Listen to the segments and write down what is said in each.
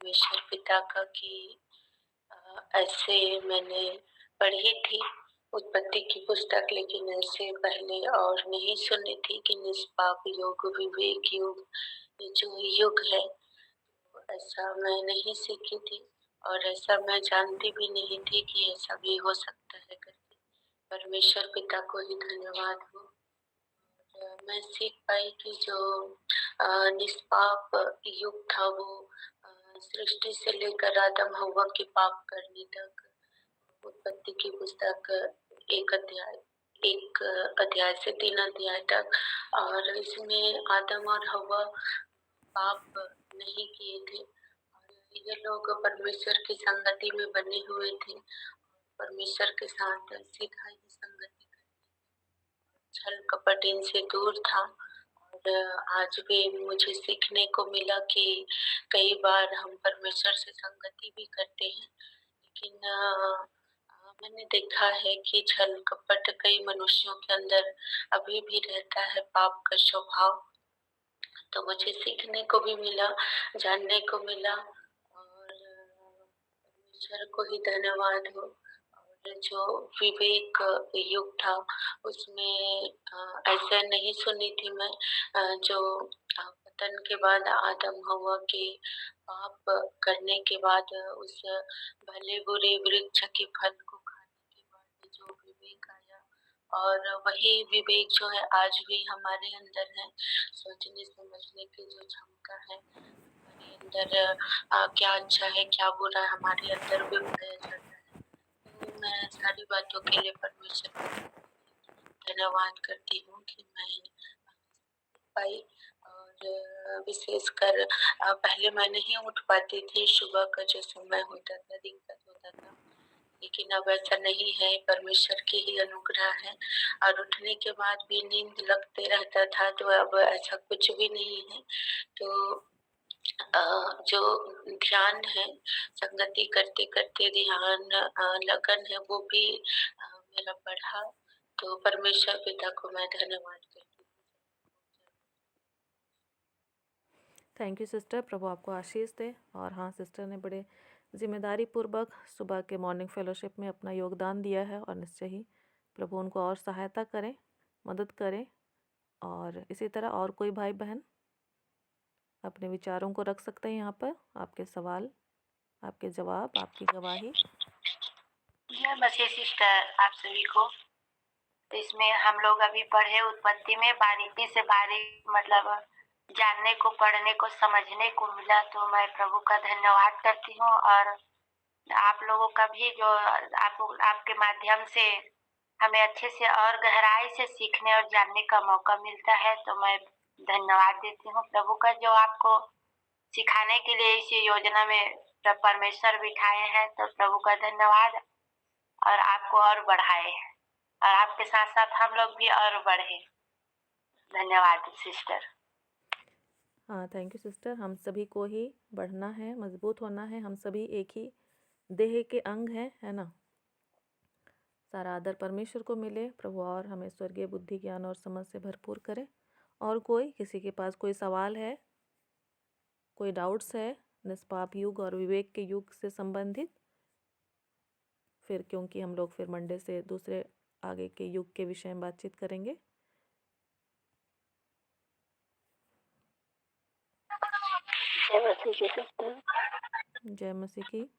परमेश्वर पिता का कि ऐसे मैंने पढ़ी थी उत्पत्ति की पुस्तक, लेकिन ऐसे पहले और नहीं सुनी थी कि निष्पाप युग, विवेक युग, ये जो युग है ऐसा मैं नहीं सीखी थी और ऐसा मैं जानती भी नहीं थी कि ऐसा भी हो सकता है करके। परमेश्वर पिता को ही धन्यवाद हो। मैं सीख पाई कि जो निष्पाप युग था वो सृष्टि से लेकर आदम हव्वा के पाप करने तक, उत्पत्ति की पुस्तक एक अध्याय से 3 अध्याय तक, और इसमें आदम और हव्वा पाप नहीं किए थे और ये लोग परमेश्वर की संगति में बने हुए थे। परमेश्वर के साथ सीधा ही संगति करते, छल कपट इनसे दूर था। और आज भी मुझे सीखने को मिला कि कई बार हम परमेश्वर से संगति भी करते हैं, लेकिन मैंने देखा है कि छल कपट कई मनुष्यों के अंदर अभी भी रहता है, पाप का स्वभाव। तो मुझे सीखने को भी मिला, जानने को मिला, और परमेश्वर को ही धन्यवाद हो। और जो विवेक युग था उसमें ऐसा नहीं सुनी थी मैं, जो पतन के बाद आदम हव्वा के पाप करने के बाद उस भले बुरे वृक्ष के फल को खाने के बाद जो विवेक आया, और वही विवेक जो है आज भी हमारे अंदर है। सोचने समझने की जो क्षमता है हमारे अंदर, क्या अच्छा है क्या बुरा है हमारे अंदर भी उठाया जाता है। तो मैं सारी बातों के लिए परमेश्वर को धन्यवाद करती हूँ कि मैं पाई। और विशेषकर पहले मैं नहीं उठ पाती थी, सुबह का जो समय होता था दिक्कत होता था, लेकिन अब ऐसा नहीं है, परमेश्वर की ही अनुग्रह है। और उठने के बाद भी नींद लगते रहता था, तो अब ऐसा कुछ भी नहीं है। तो जो ध्यान है, संगति करते करते ध्यान लगन है वो भी मेरा बढ़ा। तो परमेश्वर पिता को मैं धन्यवाद करती हूँ। थैंक यू सिस्टर, प्रभु आपको आशीष दे। और हाँ, सिस्टर ने बड़े जिम्मेदारी पूर्वक सुबह के मॉर्निंग फेलोशिप में अपना योगदान दिया है और निश्चय ही प्रभु उनको और सहायता करें, मदद करें। और इसी तरह और कोई भाई बहन अपने विचारों को रख सकते हैं यहाँ पर, आपके सवाल, आपके जवाब, आपकी गवाही। नमस्ते सिस्टर, आप सभी को। तो इसमें हम लोग अभी पढ़े उत्पत्ति में बारीकी से बारीक मतलब जानने को, पढ़ने को, समझने को मिला। तो मैं प्रभु का धन्यवाद करती हूँ और आप लोगों का भी जो आपके माध्यम से हमें अच्छे से और गहराई से सीखने और जानने का मौका मिलता है। तो मैं धन्यवाद देती हूँ प्रभु का, जो आपको सिखाने के लिए इस योजना में परमेश्वर बिठाए हैं। तो प्रभु का धन्यवाद, और आपको और बढ़ाए, और आपके साथ साथ हम लोग भी और बढ़े। धन्यवाद सिस्टर। हाँ, थैंक यू सिस्टर। हम सभी को ही बढ़ना है, मजबूत होना है। हम सभी एक ही देह के अंग हैं, है ना। सारा आदर परमेश्वर को मिले। प्रभु और हमें स्वर्गीय बुद्धि, ज्ञान और समझ से भरपूर करे। और किसी के पास कोई सवाल है, कोई डाउट्स है निष्पाप युग और विवेक के युग से संबंधित, फिर क्योंकि हम लोग फिर मंडे से दूसरे आगे के युग के विषय में बातचीत करेंगे। जय मसीह की सिस्टर। जय मसीह की।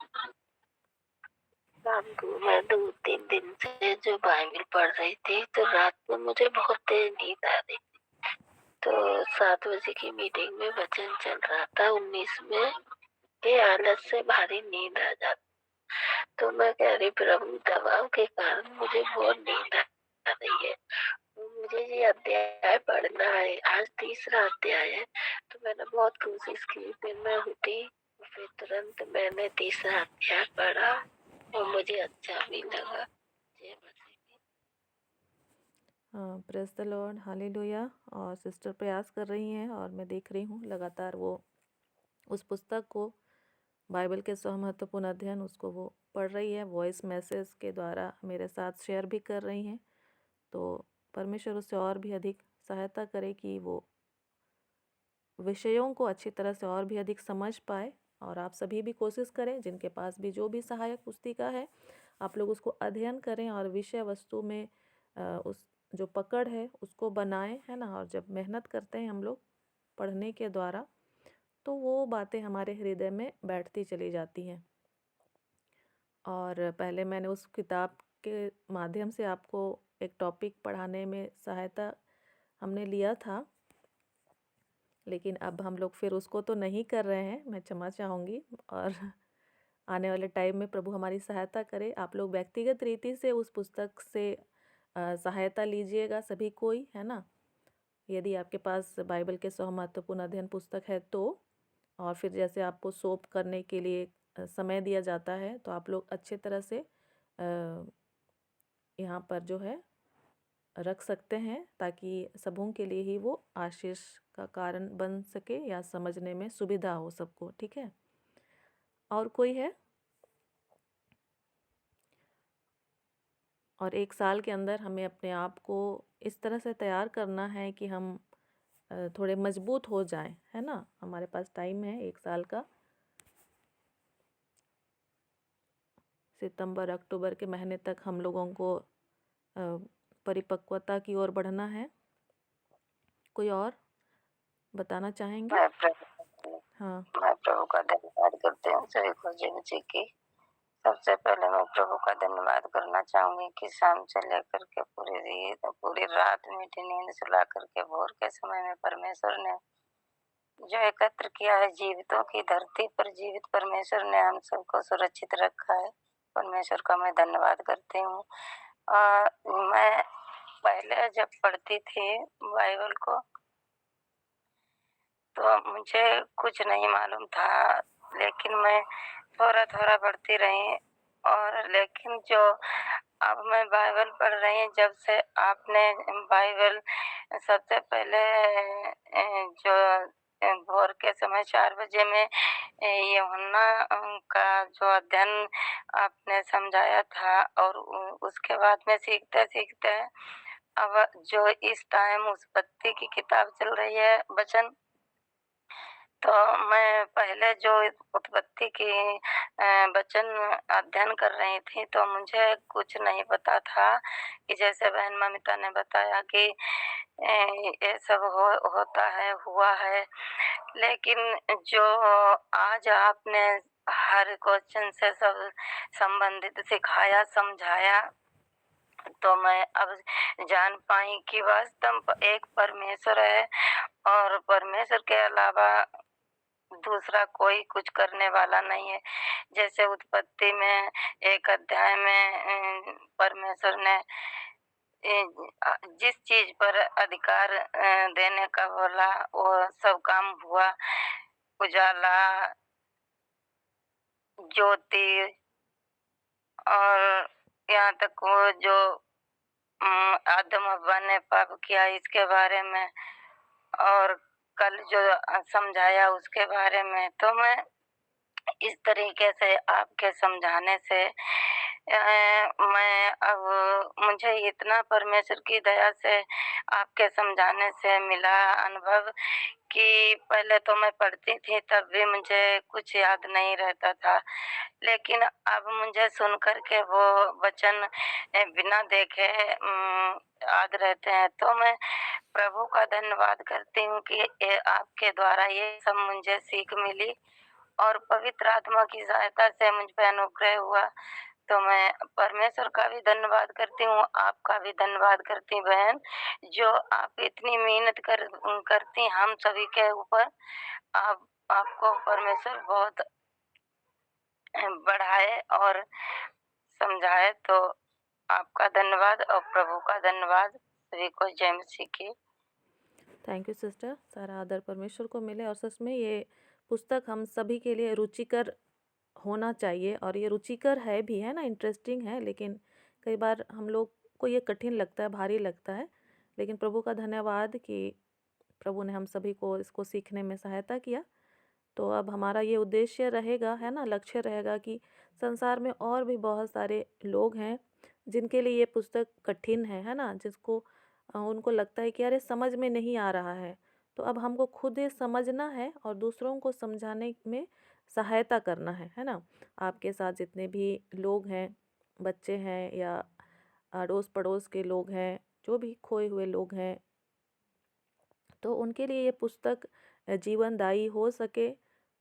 शाम को मैं 2-3 दिन से जो बाइबल पढ़ रही थी, तो रात में मुझे बहुत तेज नींद आ रही थी। तो 7 बजे की मीटिंग में वचन चल रहा था 19 में कि आलस से भारी नींद आ जाती। तो मैं कह रही प्रभु, दवाओं के कारण मुझे बहुत नींद आ रही है, मुझे ये अध्याय पढ़ना है। आज तीसरा अध्याय है। तो मैंने बहुत कोशिश की, फिर मैं उठी, फिर तुरंत मैंने तीसरा अध्याय पढ़ा और मुझे अच्छा भी लगा। जय मसीह की। हाँ, प्रेज द लॉर्ड, हालेलुया। और सिस्टर प्रयास कर रही हैं और मैं देख रही हूँ लगातार वो उस पुस्तक को, बाइबल के 100 महत्वपूर्ण अध्ययन, उसको वो पढ़ रही है, वॉइस मैसेज के द्वारा मेरे साथ शेयर भी कर रही हैं। तो परमेश्वर उससे और भी अधिक सहायता करे कि वो विषयों को अच्छी तरह से और भी अधिक समझ पाए और आप सभी भी कोशिश करें, जिनके पास भी जो भी सहायक पुस्तिका है आप लोग उसको अध्ययन करें और विषय वस्तु में उस जो पकड़ है उसको बनाएं, है ना। और जब मेहनत करते हैं हम लोग पढ़ने के द्वारा तो वो बातें हमारे हृदय में बैठती चली जाती हैं। और पहले मैंने उस किताब के माध्यम से आपको एक टॉपिक पढ़ाने में सहायता हमने लिया था, लेकिन अब हम लोग फिर उसको तो नहीं कर रहे हैं, मैं क्षमा चाहूँगी। और आने वाले टाइम में प्रभु हमारी सहायता करे। आप लोग व्यक्तिगत रीति से उस पुस्तक से सहायता लीजिएगा सभी कोई, है ना। यदि आपके पास बाइबल के 100 महत्वपूर्ण अध्ययन पुस्तक है तो, और फिर जैसे आपको सोप करने के लिए समय दिया जाता है तो आप लोग अच्छे तरह से यहाँ पर जो है रख सकते हैं, ताकि सबों के लिए ही वो आशीष का कारण बन सके या समझने में सुविधा हो सबको, ठीक है। और कोई है? और 1 साल के अंदर हमें अपने आप को इस तरह से तैयार करना है कि हम थोड़े मजबूत हो जाएं, है ना। हमारे पास टाइम है 1 साल का, सितंबर अक्टूबर के महीने तक हम लोगों को परिपक्वता की ओर बढ़ना है। कोई और बताना चाहेंगे? हाँ। मैं प्रभु का धन्यवाद करती हूँ सभी को जी की। सबसे पहले मैं प्रभु का धन्यवाद करना चाहूंगी कि शाम से लेकर के पूरी रात मीठी नींद सुला करके भोर के समय में परमेश्वर ने जो एकत्र किया है, जीवितों की धरती पर जीवित परमेश्वर ने हम सबको सुरक्षित रखा है। परमेश्वर का मैं धन्यवाद करती हूँ। मैं पहले जब पढ़ती थी बाइबल को तो मुझे कुछ नहीं मालूम था, लेकिन मैं थोड़ा पढ़ती रही। और लेकिन जो अब मैं बाइबल पढ़ रही हूँ, जब से आपने बाइबल सबसे पहले जो भोर के समय 4 बजे में यूहन्ना का जो अध्ययन आपने समझाया था, और उसके बाद में सीखते अब जो इस टाइम उत्पत्ति की किताब चल रही है वचन, तो मैं पहले जो उत्पत्ति की वचन अध्ययन कर रही थी तो मुझे कुछ नहीं पता था कि जैसे बहन ममिता ने बताया कि ये सब होता है, हुआ है। लेकिन जो आज आपने हर क्वेश्चन से सब संबंधित सिखाया, समझाया, तो मैं अब जान पाई कि वास्तव एक परमेश्वर है और परमेश्वर के अलावा दूसरा कोई कुछ करने वाला नहीं है। जैसे उत्पत्ति में 1 अध्याय में परमेश्वर ने जिस चीज पर अधिकार देने का बोला वो सब काम हुआ। उजाला, ज्योति, और यहाँ तक वो जो आदम हव्वा ने पाप किया इसके बारे में, और कल जो समझाया उसके बारे में। तो मैं इस तरीके से आपके समझाने से मैं अब मुझे इतना परमेश्वर की दया से आपके समझाने से मिला अनुभव कि पहले तो मैं पढ़ती थी तब भी मुझे कुछ याद नहीं रहता था, लेकिन अब मुझे सुन कर के वो वचन बिना देखे याद रहते हैं। तो मैं प्रभु का धन्यवाद करती हूँ कि आपके द्वारा ये सब मुझे सीख मिली और पवित्र आत्मा की सहायता से मुझ पे अनुग्रह हुआ। तो मैं परमेश्वर का भी धन्यवाद करती हूँ, आपका भी धन्यवाद करती हूँ बहन, जो आप इतनी मेहनत करती हम सभी के ऊपर। आपको परमेश्वर बहुत बढ़ाए और समझाए। तो आपका धन्यवाद और प्रभु का धन्यवाद। सभी को जय मसीह की। Thank you sister. सारा आदर परमेश्वर को मिले। और सच में ये पुस्तक हम सभी के लिए रुचिकर होना चाहिए, और ये रुचिकर है भी, है ना, इंटरेस्टिंग है। लेकिन कई बार हम लोग को ये कठिन लगता है, भारी लगता है, लेकिन प्रभु का धन्यवाद कि प्रभु ने हम सभी को इसको सीखने में सहायता किया। तो अब हमारा ये उद्देश्य रहेगा, है ना, लक्ष्य रहेगा कि संसार में और भी बहुत सारे लोग हैं जिनके लिए ये पुस्तक कठिन है ना, जिसको उनको लगता है कि अरे समझ में नहीं आ रहा है, तो अब हमको खुद ये समझना है और दूसरों को समझाने में सहायता करना है ना। आपके साथ जितने भी लोग हैं, बच्चे हैं या अड़ोस पड़ोस के लोग हैं, जो भी खोए हुए लोग हैं, तो उनके लिए ये पुस्तक जीवनदायी हो सके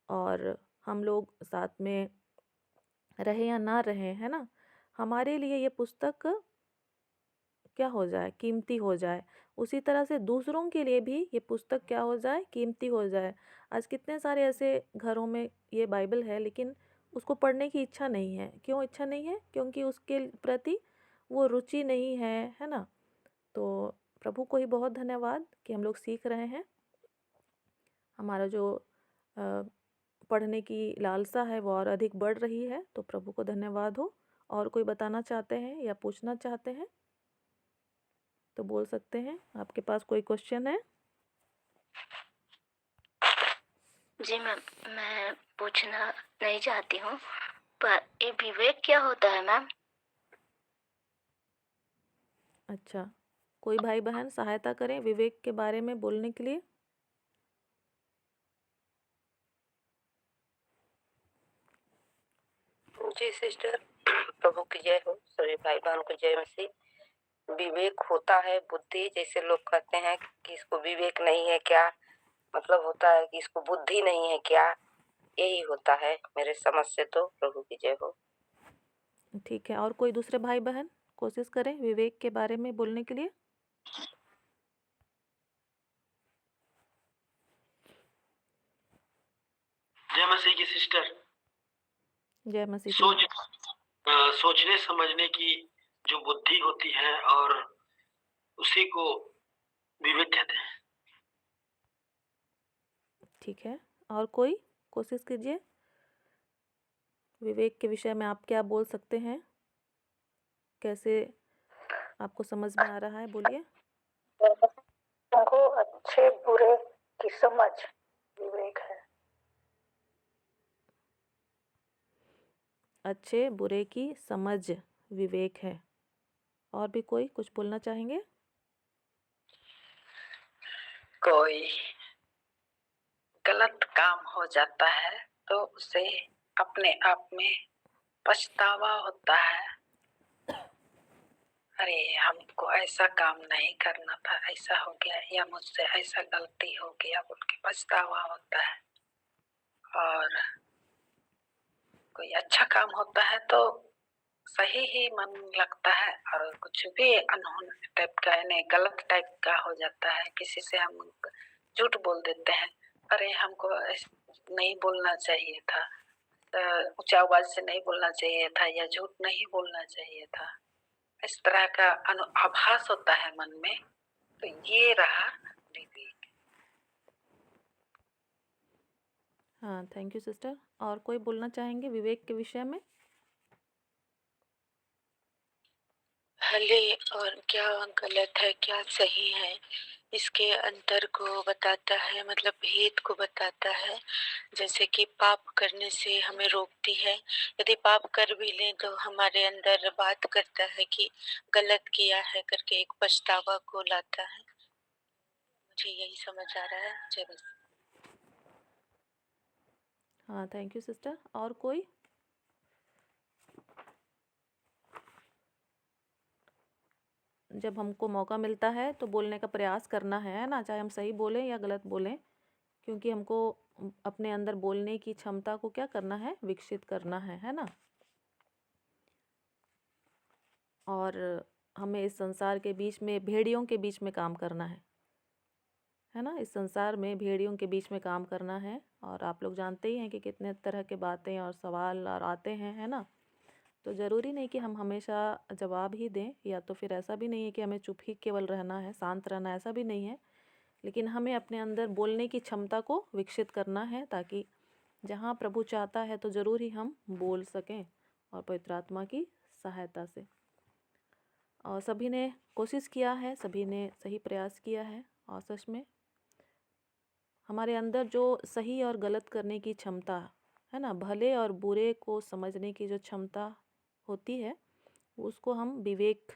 और हम लोग साथ में रहे या ना रहे, है ना, हमारे लिए ये पुस्तक क्या हो जाए, कीमती हो जाए। उसी तरह से दूसरों के लिए भी ये पुस्तक क्या हो जाए, कीमती हो जाए। आज कितने सारे ऐसे घरों में ये बाइबल है लेकिन उसको पढ़ने की इच्छा नहीं है। क्यों इच्छा नहीं है? क्योंकि उसके प्रति वो रुचि नहीं है ना। तो प्रभु को ही बहुत धन्यवाद कि हम लोग सीख रहे हैं। हमारा जो पढ़ने की लालसा है वो और अधिक बढ़ रही है, तो प्रभु को धन्यवाद हो। और कोई बताना चाहते हैं या पूछना चाहते हैं तो बोल सकते हैं। आपके पास कोई क्वेश्चन है? जी मैम, मैं पूछना नहीं चाहती हूँ, पर ये विवेक क्या होता है मैम? अच्छा, कोई भाई बहन सहायता करें विवेक के बारे में बोलने के लिए। जी सिस्टर, प्रभु की जय हो, सभी भाई बहन को जय मसीह। विवेक होता है बुद्धि, जैसे लोग कहते हैं कि इसको विवेक नहीं है क्या, मतलब होता है कि इसको बुद्धि नहीं है क्या, यही होता है मेरे समझ से। तो प्रभु की जय हो। ठीक है, और कोई दूसरे भाई बहन कोशिश करें विवेक के बारे में बोलने के लिए। जय मसीह की सिस्टर। जय मसीह की। सोचने समझने की जो बुद्धि होती है और उसी को विवेक कहते हैं। ठीक है, और कोई कोशिश कीजिए। विवेक के विषय में आप क्या बोल सकते हैं, कैसे आपको समझ में आ रहा है, बोलिए। हमको अच्छे बुरे की समझ विवेक है। अच्छे बुरे की समझ विवेक है। और भी कोई कुछ बोलना चाहेंगे? कोई गलत काम हो जाता है तो उसे अपने आप में पछतावा होता है, अरे हमको ऐसा काम नहीं करना था, ऐसा हो गया, या मुझसे ऐसा गलती हो गया, उनके पछतावा होता है। और कोई अच्छा काम होता है तो सही ही मन लगता है, और कुछ भी अनहोनी टाइप का यानी गलत टाइप का हो जाता है, किसी से हम झूठ बोल देते हैं, अरे हमको नहीं बोलना चाहिए था, ऊंचा आवाज से नहीं बोलना चाहिए था, या झूठ नहीं बोलना चाहिए था, इस तरह का आभास होता है मन में। तो ये रहा विवेक। हाँ, थैंक यू सिस्टर। और कोई बोलना चाहेंगे विवेक के विषय में? भले और क्या गलत है, क्या सही है, इसके अंतर को बताता है, मतलब भेद को बताता है। जैसे कि पाप करने से हमें रोकती है, यदि पाप कर भी लें तो हमारे अंदर बात करता है कि गलत किया है करके, एक पछतावा को लाता है। मुझे यही समझ आ रहा है। जय मसीह। हाँ, थैंक यू सिस्टर। और कोई? जब हमको मौका मिलता है तो बोलने का प्रयास करना है ना, चाहे हम सही बोलें या गलत बोलें, क्योंकि हमको अपने अंदर बोलने की क्षमता को क्या करना है, विकसित करना है ना। और हमें इस संसार के बीच में, भेड़ियों के बीच में काम करना है ना। इस संसार में भेड़ियों के बीच में काम करना है। और आप लोग जानते ही हैं कि कितने तरह के बातें और सवाल और आते हैं, है ना। तो ज़रूरी नहीं कि हम हमेशा जवाब ही दें, या तो फिर ऐसा भी नहीं है कि हमें चुप ही केवल रहना है, शांत रहना, ऐसा भी नहीं है। लेकिन हमें अपने अंदर बोलने की क्षमता को विकसित करना है, ताकि जहाँ प्रभु चाहता है तो ज़रूर ही हम बोल सकें, और पवित्र आत्मा की सहायता से। और सभी ने कोशिश किया है, सभी ने सही प्रयास किया है। और सच में हमारे अंदर जो सही और गलत करने की क्षमता है ना, भले और बुरे को समझने की जो क्षमता होती है, उसको हम विवेक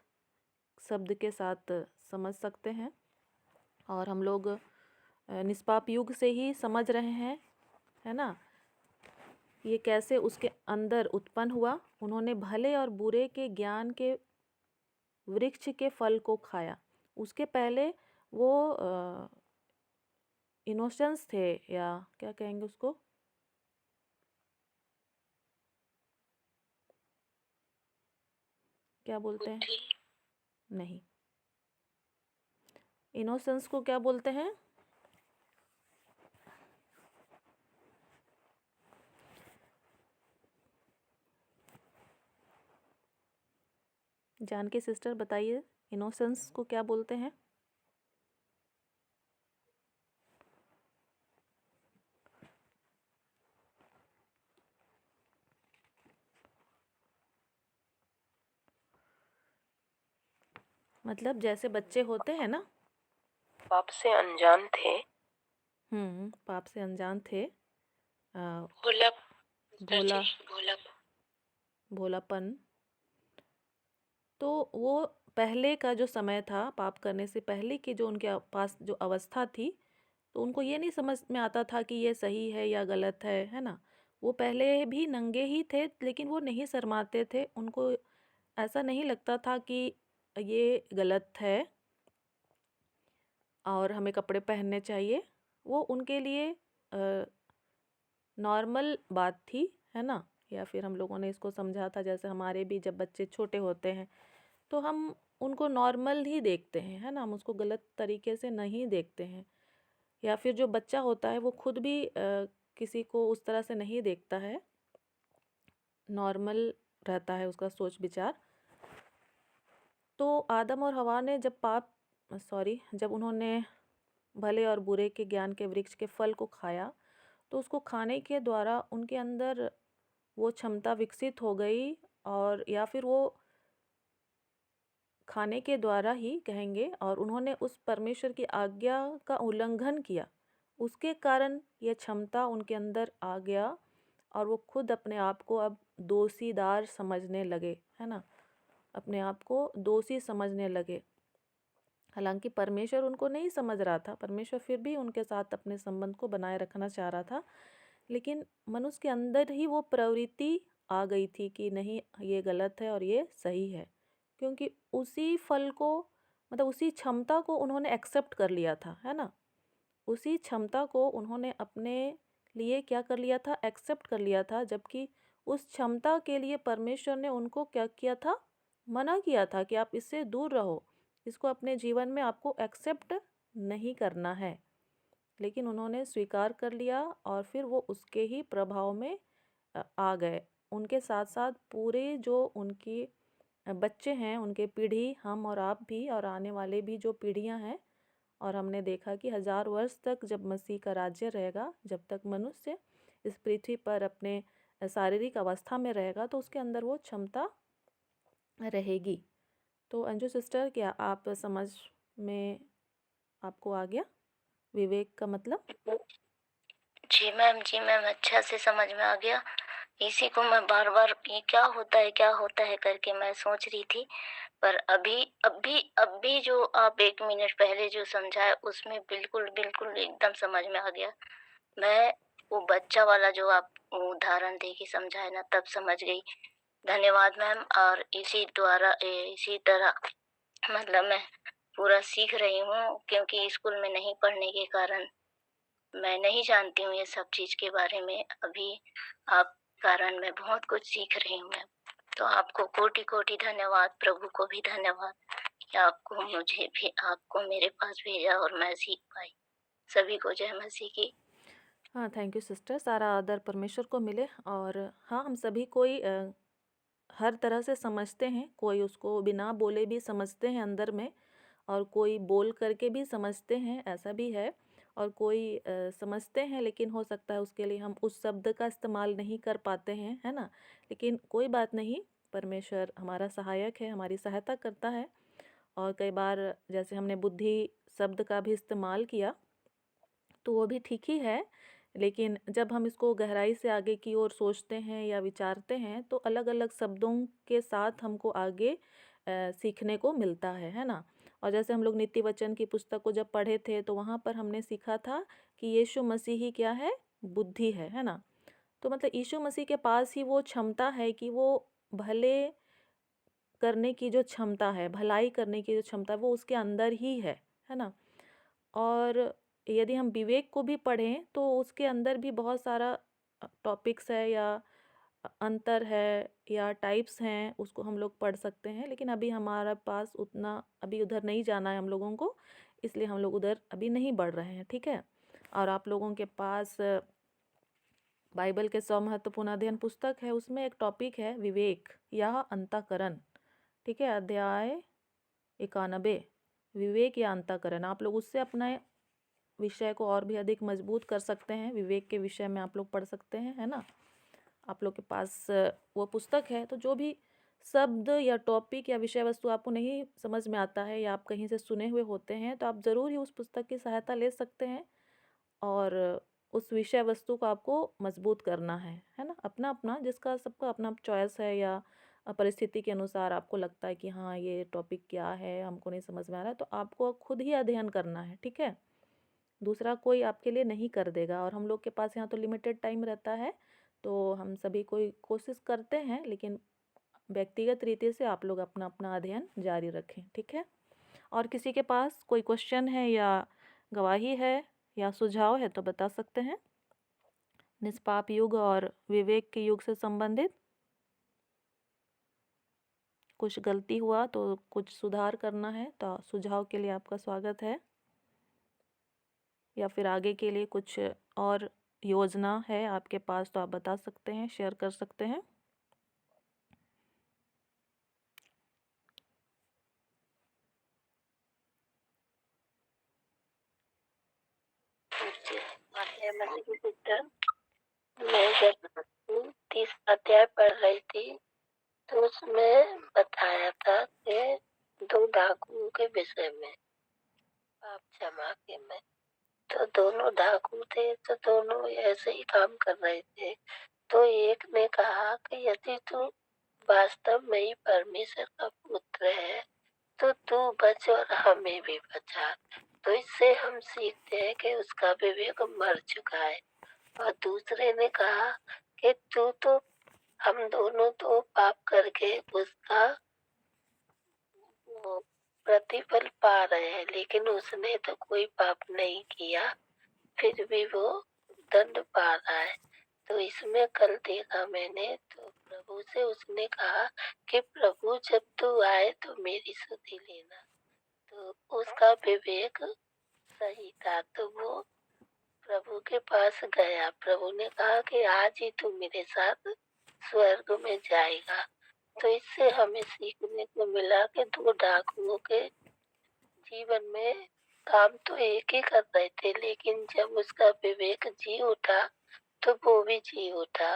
शब्द के साथ समझ सकते हैं। और हम लोग निष्पाप युग से ही समझ रहे हैं, है ना। ये कैसे उसके अंदर उत्पन्न हुआ। उन्होंने भले और बुरे के ज्ञान के वृक्ष के फल को खाया। उसके पहले वो इनोसेंस थे, या क्या कहेंगे उसको, क्या बोलते हैं, बुद्धि, नहीं, इनोसेंस को क्या बोलते हैं, जानकी सिस्टर बताइए, इनोसेंस को क्या बोलते हैं। मतलब जैसे बच्चे होते हैं ना, पाप से अनजान थे। पाप से अनजान थे, भोला, भोला, भोला, भोलापन। तो वो पहले का जो समय था, पाप करने से पहले की जो उनके पास जो अवस्था थी, तो उनको ये नहीं समझ में आता था कि ये सही है या गलत है ना। वो पहले भी नंगे ही थे, लेकिन वो नहीं शर्माते थे। उनको ऐसा नहीं लगता था कि ये गलत है और हमें कपड़े पहनने चाहिए। वो उनके लिए नॉर्मल बात थी, है ना। या फिर हम लोगों ने इसको समझा था, जैसे हमारे भी जब बच्चे छोटे होते हैं तो हम उनको नॉर्मल ही देखते हैं, है ना। हम उसको गलत तरीके से नहीं देखते हैं। या फिर जो बच्चा होता है वो खुद भी किसी को उस तरह से नहीं देखता है, नॉर्मल रहता है उसका सोच विचार। तो आदम और हवा ने जब उन्होंने भले और बुरे के ज्ञान के वृक्ष के फल को खाया, तो उसको खाने के द्वारा उनके अंदर वो क्षमता विकसित हो गई, और या फिर वो खाने के द्वारा ही कहेंगे, और उन्होंने उस परमेश्वर की आज्ञा का उल्लंघन किया। उसके कारण ये क्षमता उनके अंदर आ गया, और वो खुद अपने आप को अब दोषीदार समझने लगे, है ना। अपने आप को दोषी समझने लगे। हालांकि परमेश्वर उनको नहीं समझ रहा था, परमेश्वर फिर भी उनके साथ अपने संबंध को बनाए रखना चाह रहा था, लेकिन मनुष्य के अंदर ही वो प्रवृत्ति आ गई थी कि नहीं, ये गलत है और ये सही है। क्योंकि उसी फल को, मतलब उसी क्षमता को उन्होंने एक्सेप्ट कर लिया था, है ना। उसी क्षमता को उन्होंने अपने लिए क्या कर लिया था, एक्सेप्ट कर लिया था। जबकि उस क्षमता के लिए परमेश्वर ने उनको क्या किया था, मना किया था कि आप इससे दूर रहो, इसको अपने जीवन में आपको एक्सेप्ट नहीं करना है। लेकिन उन्होंने स्वीकार कर लिया, और फिर वो उसके ही प्रभाव में आ गए। उनके साथ साथ पूरे जो उनकी बच्चे हैं, उनके पीढ़ी, हम और आप भी, और आने वाले भी जो पीढ़ियां हैं। और हमने देखा कि 1000 वर्ष तक जब मसीह का राज्य रहेगा, जब तक मनुष्य इस पृथ्वी पर अपने शारीरिक अवस्था में रहेगा, तो उसके अंदर वो क्षमता रहेगी। तो अंजू सिस्टर, क्या आप समझ में आपको आ गया विवेक का मतलब? जी मैम, अच्छा से समझ में आ गया। इसी को मैं बार बार ये क्या होता है करके मैं सोच रही थी। पर अभी जो आप 1 मिनट पहले जो समझाया, उसमें बिल्कुल एकदम समझ में आ गया। मैं वो बच्चा वाला जो आप उदाहरण दे के समझाए ना, तब समझ गई। धन्यवाद मैम। और इसी तरह मतलब मैं पूरा सीख रही हूँ, क्योंकि स्कूल में नहीं पढ़ने के कारण मैं नहीं जानती हूँ ये सब चीज के बारे में। अभी आप कारण मैं बहुत कुछ सीख रही हूँ मैम। तो आपको कोटि कोटि धन्यवाद, प्रभु को भी धन्यवाद कि आपको मेरे पास भेजा और मैं सीख पाई। सभी को जय मसीह की। हाँ, थैंक यू सिस्टर। सारा आदर परमेश्वर को मिले। और हाँ, हम सभी कोई हर तरह से समझते हैं। कोई उसको बिना बोले भी समझते हैं अंदर में, और कोई बोल करके भी समझते हैं, ऐसा भी है। और कोई समझते हैं, लेकिन हो सकता है उसके लिए हम उस शब्द का इस्तेमाल नहीं कर पाते हैं, है ना। लेकिन कोई बात नहीं, परमेश्वर हमारा सहायक है, हमारी सहायता करता है। और कई बार जैसे हमने बुद्धि शब्द का भी इस्तेमाल किया, तो वो भी ठीक ही है। लेकिन जब हम इसको गहराई से आगे की ओर सोचते हैं या विचारते हैं, तो अलग अलग शब्दों के साथ हमको आगे सीखने को मिलता है ना। और जैसे हम लोग नीति वचन की पुस्तक को जब पढ़े थे तो वहाँ पर हमने सीखा था कि यीशु मसीह ही क्या है, बुद्धि है ना। तो मतलब यीशु मसीह के पास ही वो क्षमता है कि वो भले करने की जो क्षमता है, भलाई करने की जो क्षमता है, वो उसके अंदर ही है ना। और यदि हम विवेक को भी पढ़ें तो उसके अंदर भी बहुत सारा टॉपिक्स है या अंतर है या टाइप्स हैं, उसको हम लोग पढ़ सकते हैं। लेकिन अभी हमारा पास उतना, अभी उधर नहीं जाना है हम लोगों को, इसलिए हम लोग उधर अभी नहीं बढ़ रहे हैं, ठीक है। और आप लोगों के पास बाइबल के 100 महत्वपूर्ण अध्ययन पुस्तक है, उसमें एक टॉपिक है विवेक या अंतःकरण, ठीक है। अध्याय 91 विवेक या अंतःकरण। आप लोग उससे अपना विषय को और भी अधिक मजबूत कर सकते हैं। विवेक के विषय में आप लोग पढ़ सकते हैं, है ना। आप लोग के पास वो पुस्तक है, तो जो भी शब्द या टॉपिक या विषय वस्तु आपको नहीं समझ में आता है या आप कहीं से सुने हुए होते हैं, तो आप ज़रूर ही उस पुस्तक की सहायता ले सकते हैं और उस विषय वस्तु को आपको मजबूत करना है ना। अपना अपना, जिसका सबका अपना चॉइस है या परिस्थिति के अनुसार आपको लगता है कि हाँ ये टॉपिक क्या है, हमको नहीं समझ में आ रहा है, तो आपको खुद ही अध्ययन करना है, ठीक है। दूसरा कोई आपके लिए नहीं कर देगा। और हम लोग के पास यहाँ तो लिमिटेड टाइम रहता है, तो हम सभी कोई कोशिश करते हैं, लेकिन व्यक्तिगत रीति से आप लोग अपना अपना अध्ययन जारी रखें, ठीक है। और किसी के पास कोई क्वेश्चन है या गवाही है या सुझाव है तो बता सकते हैं। निष्पाप युग और विवेक के युग से संबंधित कुछ गलती हुआ तो कुछ सुधार करना है, तो सुझाव के लिए आपका स्वागत है। या फिर आगे के लिए कुछ और योजना है आपके पास तो आप बता सकते हैं, शेयर कर सकते हैं। मैं जब 30 अध्याय पढ़ रही थी तो उसमें बताया था कि 2 डाकुओं के विषय में, पाप क्षमा के में। तो दोनों डाकू थे, तो दोनों ऐसे ही काम कर रहे थे। तो एक ने कहा कि यदि तू वास्तव में ही परमेश्वर का पुत्र है तो तू बच और हमें भी बचा। तो इससे हम सीखते हैं कि उसका विवेक मर चुका है। और दूसरे ने कहा कि तू तो, हम दोनों तो पाप करके उसका प्रतिफल पा रहे हैं, लेकिन उसने तो कोई पाप नहीं किया, फिर भी वो दंड पा रहा है। तो इसमें कल देखा मैंने, तो प्रभु से उसने कहा कि प्रभु जब तू आए तो मेरी सुधि लेना। तो उसका विवेक सही था, तो वो प्रभु के पास गया। प्रभु ने कहा कि आज ही तू मेरे साथ स्वर्ग में जाएगा। तो इससे हमें सीखने को मिला कि 2 डाकुओं के जीवन में काम तो एक ही कर रहे थे, लेकिन जब उसका विवेक जी उठा तो वो भी जी उठा।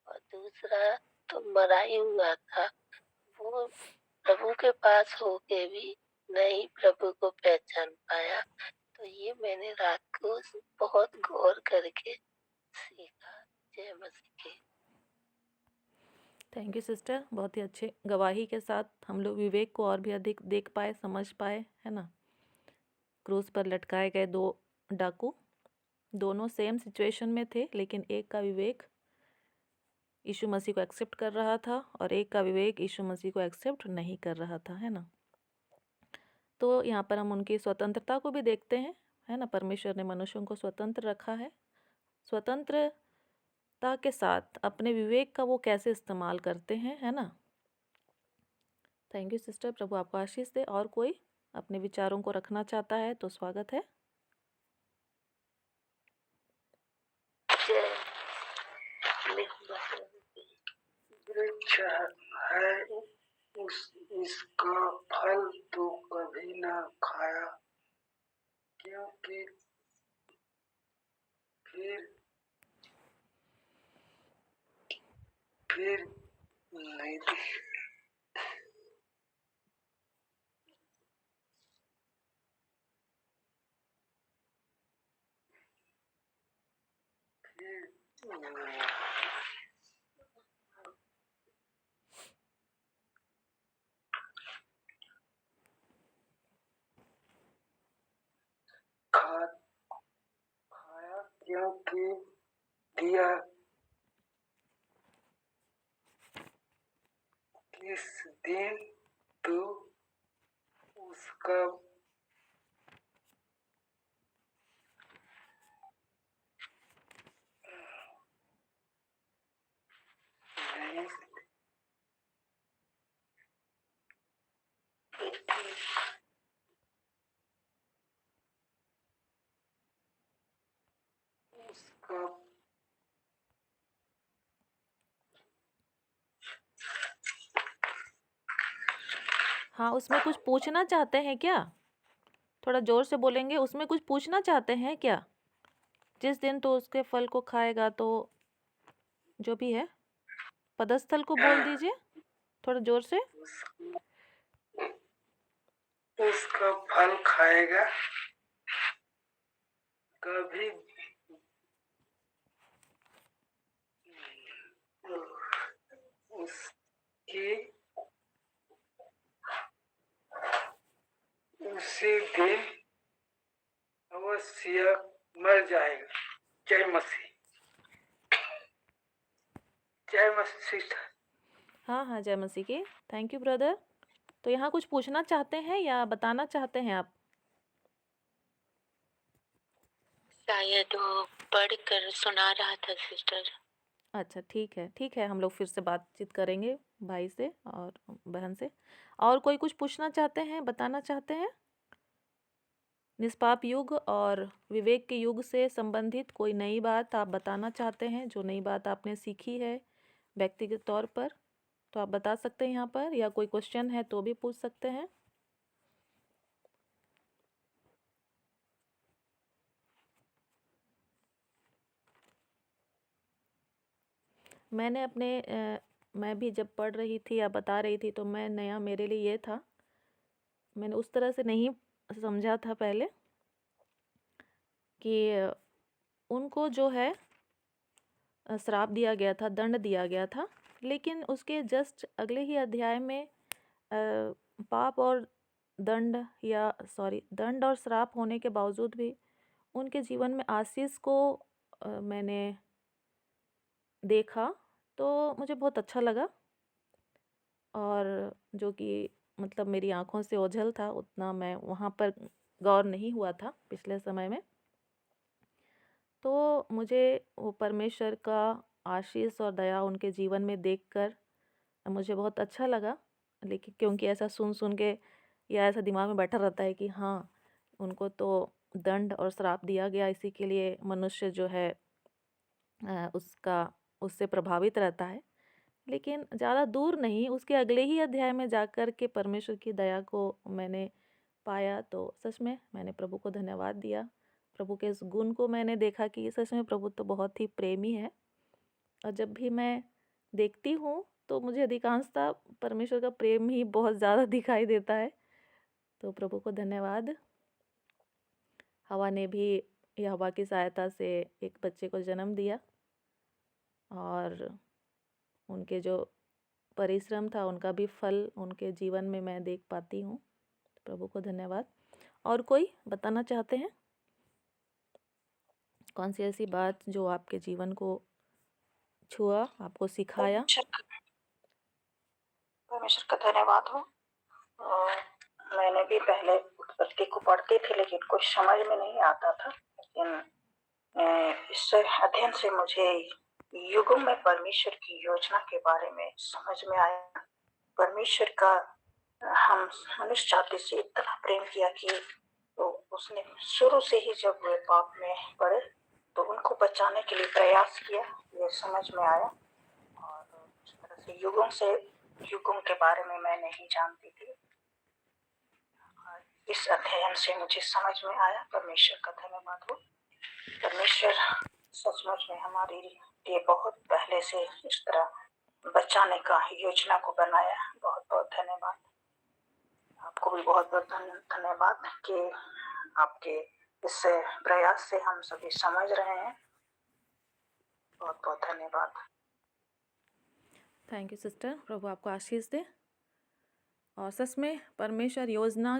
और दूसरा तो मरा ही हुआ था, वो प्रभु के पास होके भी नहीं प्रभु को पहचान पाया। तो ये मैंने रात को बहुत गौर करके सीखा। जय मसीह की। थैंक यू सिस्टर, बहुत ही अच्छे गवाही के साथ हम लोग विवेक को और भी अधिक देख पाए, समझ पाए, है ना। क्रूस पर लटकाए गए 2 डाकू, दोनों सेम सिचुएशन में थे, लेकिन एक का विवेक यीशु मसीह को एक्सेप्ट कर रहा था और एक का विवेक यीशु मसीह को एक्सेप्ट नहीं कर रहा था, है ना। तो यहाँ पर हम उनकी स्वतंत्रता को भी देखते हैं, है ना। परमेश्वर ने मनुष्यों को स्वतंत्र रखा है। स्वतंत्रता के साथ अपने विवेक का वो कैसे इस्तेमाल करते हैं, है ना। थैंक यू सिस्टर, प्रभु आपको आशीष दे। और कोई अपने विचारों को रखना चाहता है तो स्वागत है। वृक्ष है इसका फल तो कभी न खाया, क्योंकि फिर नहीं किया किस दिन तू उसका नहीं उसका हाँ, उसमें कुछ पूछना चाहते हैं क्या? थोड़ा ज़ोर से बोलेंगे, उसमें कुछ पूछना चाहते हैं क्या? जिस दिन तो उसके फल को खाएगा तो जो भी है, पदस्थल को बोल दीजिए थोड़ा ज़ोर से। उसका फल खाएगा कभी उसकी उसी दिन अवश्य मर जाएगा। जय मसीह। जय मसीह। हाँ हाँ, जय मसीह की। Thank you brother. तो यहाँ कुछ पूछना चाहते हैं या बताना चाहते हैं आप? शायद वो पढ़ कर सुना रहा था सिस्टर। अच्छा, ठीक है, हम लोग फिर से बातचीत करेंगे भाई से और बहन से। और कोई कुछ पूछना चाहते हैं, बताना चाहते हैं? निष्पाप युग और विवेक के युग से संबंधित कोई नई बात आप बताना चाहते हैं, जो नई बात आपने सीखी है व्यक्तिगत तौर पर, तो आप बता सकते हैं यहाँ पर, या कोई क्वेश्चन है तो भी पूछ सकते हैं। मैंने मैं भी जब पढ़ रही थी या बता रही थी तो मैं नया मेरे लिए ये था, मैंने उस तरह से नहीं समझा था पहले कि उनको जो है श्राप दिया गया था, दंड दिया गया था, लेकिन उसके जस्ट अगले ही अध्याय में पाप और दंड और श्राप होने के बावजूद भी उनके जीवन में आशीष को मैंने देखा, तो मुझे बहुत अच्छा लगा। और जो कि मतलब मेरी आंखों से ओझल था, उतना मैं वहाँ पर गौर नहीं हुआ था पिछले समय में। तो मुझे वो परमेश्वर का आशीष और दया उनके जीवन में देखकर मुझे बहुत अच्छा लगा। लेकिन क्योंकि ऐसा सुन के या ऐसा दिमाग में बैठा रहता है कि हाँ, उनको तो दंड और श्राप दिया गया, इसी के लिए मनुष्य जो है उससे प्रभावित रहता है। लेकिन ज़्यादा दूर नहीं, उसके अगले ही अध्याय में जाकर के परमेश्वर की दया को मैंने पाया, तो सच में मैंने प्रभु को धन्यवाद दिया। प्रभु के इस गुण को मैंने देखा कि सच में प्रभु तो बहुत ही प्रेमी है। और जब भी मैं देखती हूँ तो मुझे अधिकांशतः परमेश्वर का प्रेम ही बहुत ज़्यादा दिखाई देता है। तो प्रभु को धन्यवाद। हवा ने भी यहोवा की सहायता से एक बच्चे को जन्म दिया और उनके जो परिश्रम था उनका भी फल उनके जीवन में मैं देख पाती हूँ। प्रभु को धन्यवाद। और कोई बताना चाहते हैं कौन सी ऐसी बात जो आपके जीवन को छुआ, आपको सिखाया? परमेश्वर का धन्यवाद हो। मैंने भी पहले उत्पत्ति को पढ़ती थी लेकिन कुछ समझ में नहीं आता था, लेकिन इस अध्ययन से मुझे युगों में परमेश्वर की योजना के बारे में समझ में आया। परमेश्वर का हम मनुष्य जाति से इतना प्रेम किया कि तो उसने शुरू से ही जब वे पाप में पड़े तो उनको बचाने के लिए प्रयास किया, ये समझ में आया। और इस तरह से युगों के बारे में मैं नहीं जानती थी। इस अध्ययन से मुझे समझ में आया। परमेश्वर का धन्यवाद हो। परमेश्वर सचमुच में हमारे लिए बहुत पहले से इस तरह बचाने का योजना को बनाया। बहुत बहुत धन्यवाद। आपको भी बहुत बहुत धन्यवाद कि आपके इस प्रयास से हम सभी समझ रहे हैं। बहुत बहुत धन्यवाद। थैंक यू सिस्टर, प्रभु आपको आशीष दे। और सच में परमेश्वर योजना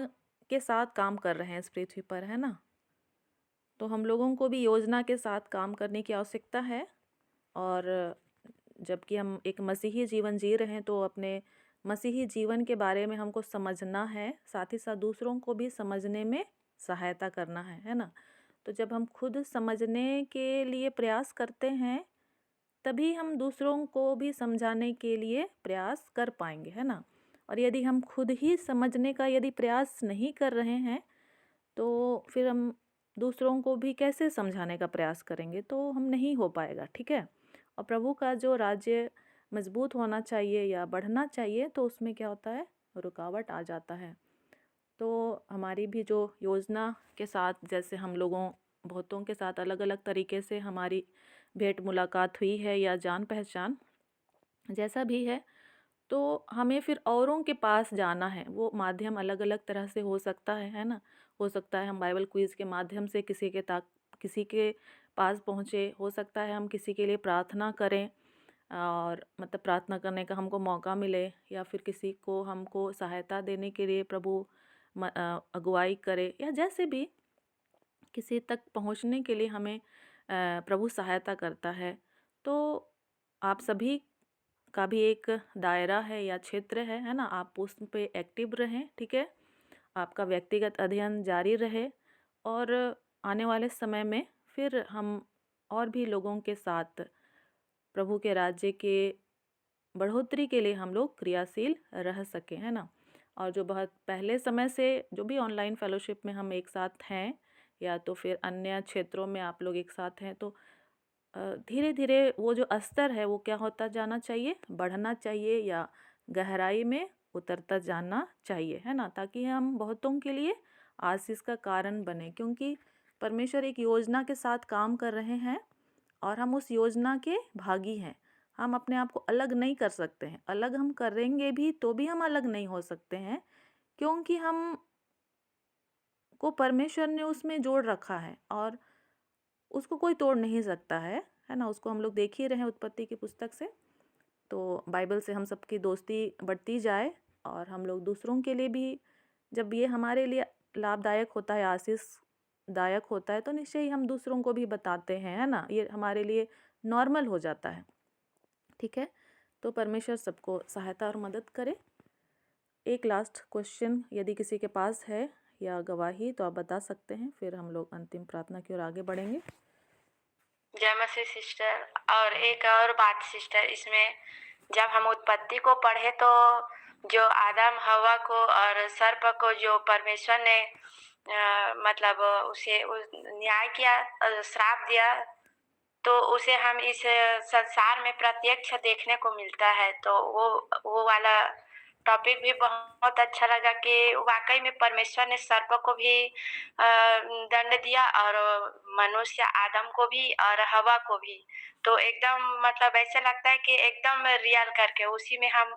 के साथ काम कर रहे हैं इस पृथ्वी पर, है ना? तो हम लोगों को भी योजना के साथ काम करने की आवश्यकता है। और जबकि हम एक मसीही जीवन जी रहे हैं तो अपने मसीही जीवन के बारे में हमको समझना है, साथ ही साथ दूसरों को भी समझने में सहायता करना है ना। तो जब हम खुद समझने के लिए प्रयास करते हैं तभी हम दूसरों को भी समझाने के लिए प्रयास कर पाएंगे, है ना। और यदि हम खुद ही समझने का यदि प्रयास नहीं कर रहे हैं तो फिर हम दूसरों को भी कैसे समझाने का प्रयास करेंगे, तो हम नहीं हो पाएगा, ठीक है। और प्रभु का जो राज्य मजबूत होना चाहिए या बढ़ना चाहिए तो उसमें क्या होता है, रुकावट आ जाता है। तो हमारी भी जो योजना के साथ, जैसे हम लोगों बहुतों के साथ अलग अलग तरीके से हमारी भेंट मुलाकात हुई है या जान पहचान जैसा भी है, तो हमें फिर औरों के पास जाना है। वो माध्यम अलग अलग तरह से हो सकता है ना। हो सकता है हम बाइबल क्विज़ के माध्यम से किसी के पास पहुँचे, हो सकता है हम किसी के लिए प्रार्थना करें और मतलब प्रार्थना करने का हमको मौका मिले, या फिर किसी को हमको सहायता देने के लिए प्रभु अगुवाई करे, या जैसे भी किसी तक पहुंचने के लिए हमें प्रभु सहायता करता है। तो आप सभी का भी एक दायरा है या क्षेत्र है ना, आप उस पे एक्टिव रहें, ठीक है। आपका व्यक्तिगत अध्ययन जारी रहे और आने वाले समय में फिर हम और भी लोगों के साथ प्रभु के राज्य के बढ़ोतरी के लिए हम लोग क्रियाशील रह सकें, है ना। और जो बहुत पहले समय से जो भी ऑनलाइन फेलोशिप में हम एक साथ हैं या तो फिर अन्य क्षेत्रों में आप लोग एक साथ हैं, तो धीरे धीरे वो जो स्तर है वो क्या होता जाना चाहिए, बढ़ना चाहिए या गहराई में उतरता जाना चाहिए, है ना, ताकि हम बहुतों के लिए आशीष का कारण बने। क्योंकि परमेश्वर एक योजना के साथ काम कर रहे हैं और हम उस योजना के भागी हैं। हम अपने आप को अलग नहीं कर सकते हैं, अलग हम करेंगे भी तो भी हम अलग नहीं हो सकते हैं, क्योंकि हम को परमेश्वर ने उसमें जोड़ रखा है और उसको कोई तोड़ नहीं सकता है ना। उसको हम लोग देख ही रहे हैं उत्पत्ति की पुस्तक से। तो बाइबल से हम सबकी दोस्ती बढ़ती जाए और हम लोग दूसरों के लिए भी, जब ये हमारे लिए लाभदायक होता है, आशीषदायक होता है, तो निश्चय ही हम दूसरों को भी बताते हैं, है ना। ये हमारे लिए नॉर्मल हो जाता है, ठीक है। तो परमेश्वर सबको सहायता और मदद करे। एक लास्ट क्वेश्चन यदि किसी के पास है या गवाही तो आप बता सकते हैं, फिर हम लोग अंतिम प्रार्थना की ओर आगे बढ़ेंगे। जय मसीह सिस्टर। और एक और बात सिस्टर, इसमें जब हम उत्पत्ति को पढ़े तो जो आदम हवा को और सर्प को जो परमेश्वर ने मतलब उसे न्याय किया, श्राप दिया, तो उसे हम इस संसार में प्रत्यक्ष देखने को मिलता है। तो वो वाला टॉपिक भी बहुत अच्छा लगा कि वाकई में परमेश्वर ने सर्प को भी दंड दिया और मनुष्य आदम को भी और हवा को भी। तो एकदम मतलब ऐसे लगता है कि एकदम रियल करके उसी में हम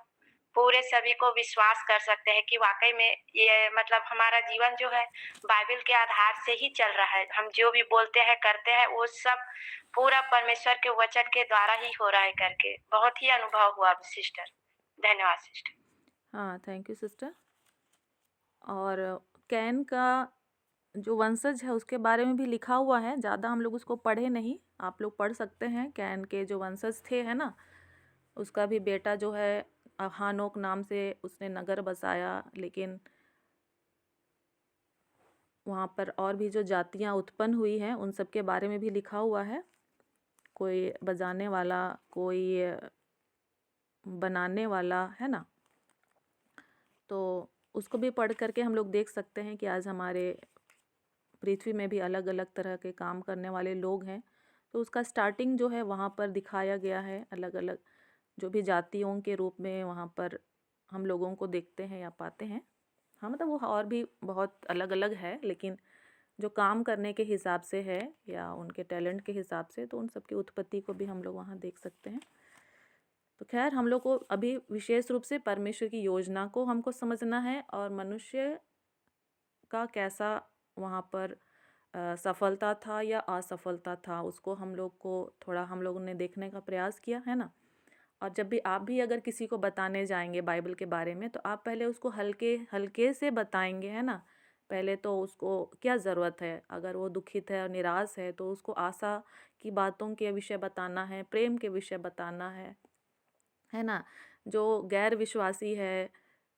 पूरे सभी को विश्वास कर सकते हैं कि वाकई में ये मतलब हमारा जीवन जो है बाइबल के आधार से ही चल रहा है। हम जो भी बोलते हैं करते हैं वो सब पूरा परमेश्वर के वचन के द्वारा ही हो रहा है करके बहुत ही अनुभव हुआ सिस्टर। धन्यवाद सिस्टर। हाँ, थैंक यू सिस्टर। और कैन का जो वंशज है उसके बारे में भी लिखा हुआ है, ज़्यादा हम लोग उसको पढ़े नहीं, आप लोग पढ़ सकते हैं। कैन के जो वंशज थे, है ना, उसका भी बेटा जो है हानोक नाम से उसने नगर बसाया, लेकिन वहाँ पर और भी जो जातियाँ उत्पन्न हुई हैं उन सब के बारे में भी लिखा हुआ है। कोई बजाने वाला, कोई बनाने वाला, है ना। तो उसको भी पढ़ करके हम लोग देख सकते हैं कि आज हमारे पृथ्वी में भी अलग अलग तरह के काम करने वाले लोग हैं। तो उसका स्टार्टिंग जो है वहाँ पर दिखाया गया है, अलग अलग जो भी जातियों के रूप में वहाँ पर हम लोगों को देखते हैं या पाते हैं। हाँ, मतलब वो और भी बहुत अलग अलग है, लेकिन जो काम करने के हिसाब से है या उनके टैलेंट के हिसाब से, तो उन सब की उत्पत्ति को भी हम लोग वहाँ देख सकते हैं। तो खैर, हम लोग को अभी विशेष रूप से परमेश्वर की योजना को हमको समझना है और मनुष्य का कैसा वहाँ पर सफलता था या असफलता था, उसको हम लोग को थोड़ा हम लोगों ने देखने का प्रयास किया, है ना। और जब भी आप भी अगर किसी को बताने जाएंगे बाइबल के बारे में, तो आप पहले उसको हल्के हल्के से बताएंगे, है ना, पहले तो उसको क्या ज़रूरत है, अगर वो दुखित है और निराश है तो उसको आशा की बातों के विषय बताना है, प्रेम के विषय बताना है ना। जो गैर विश्वासी है,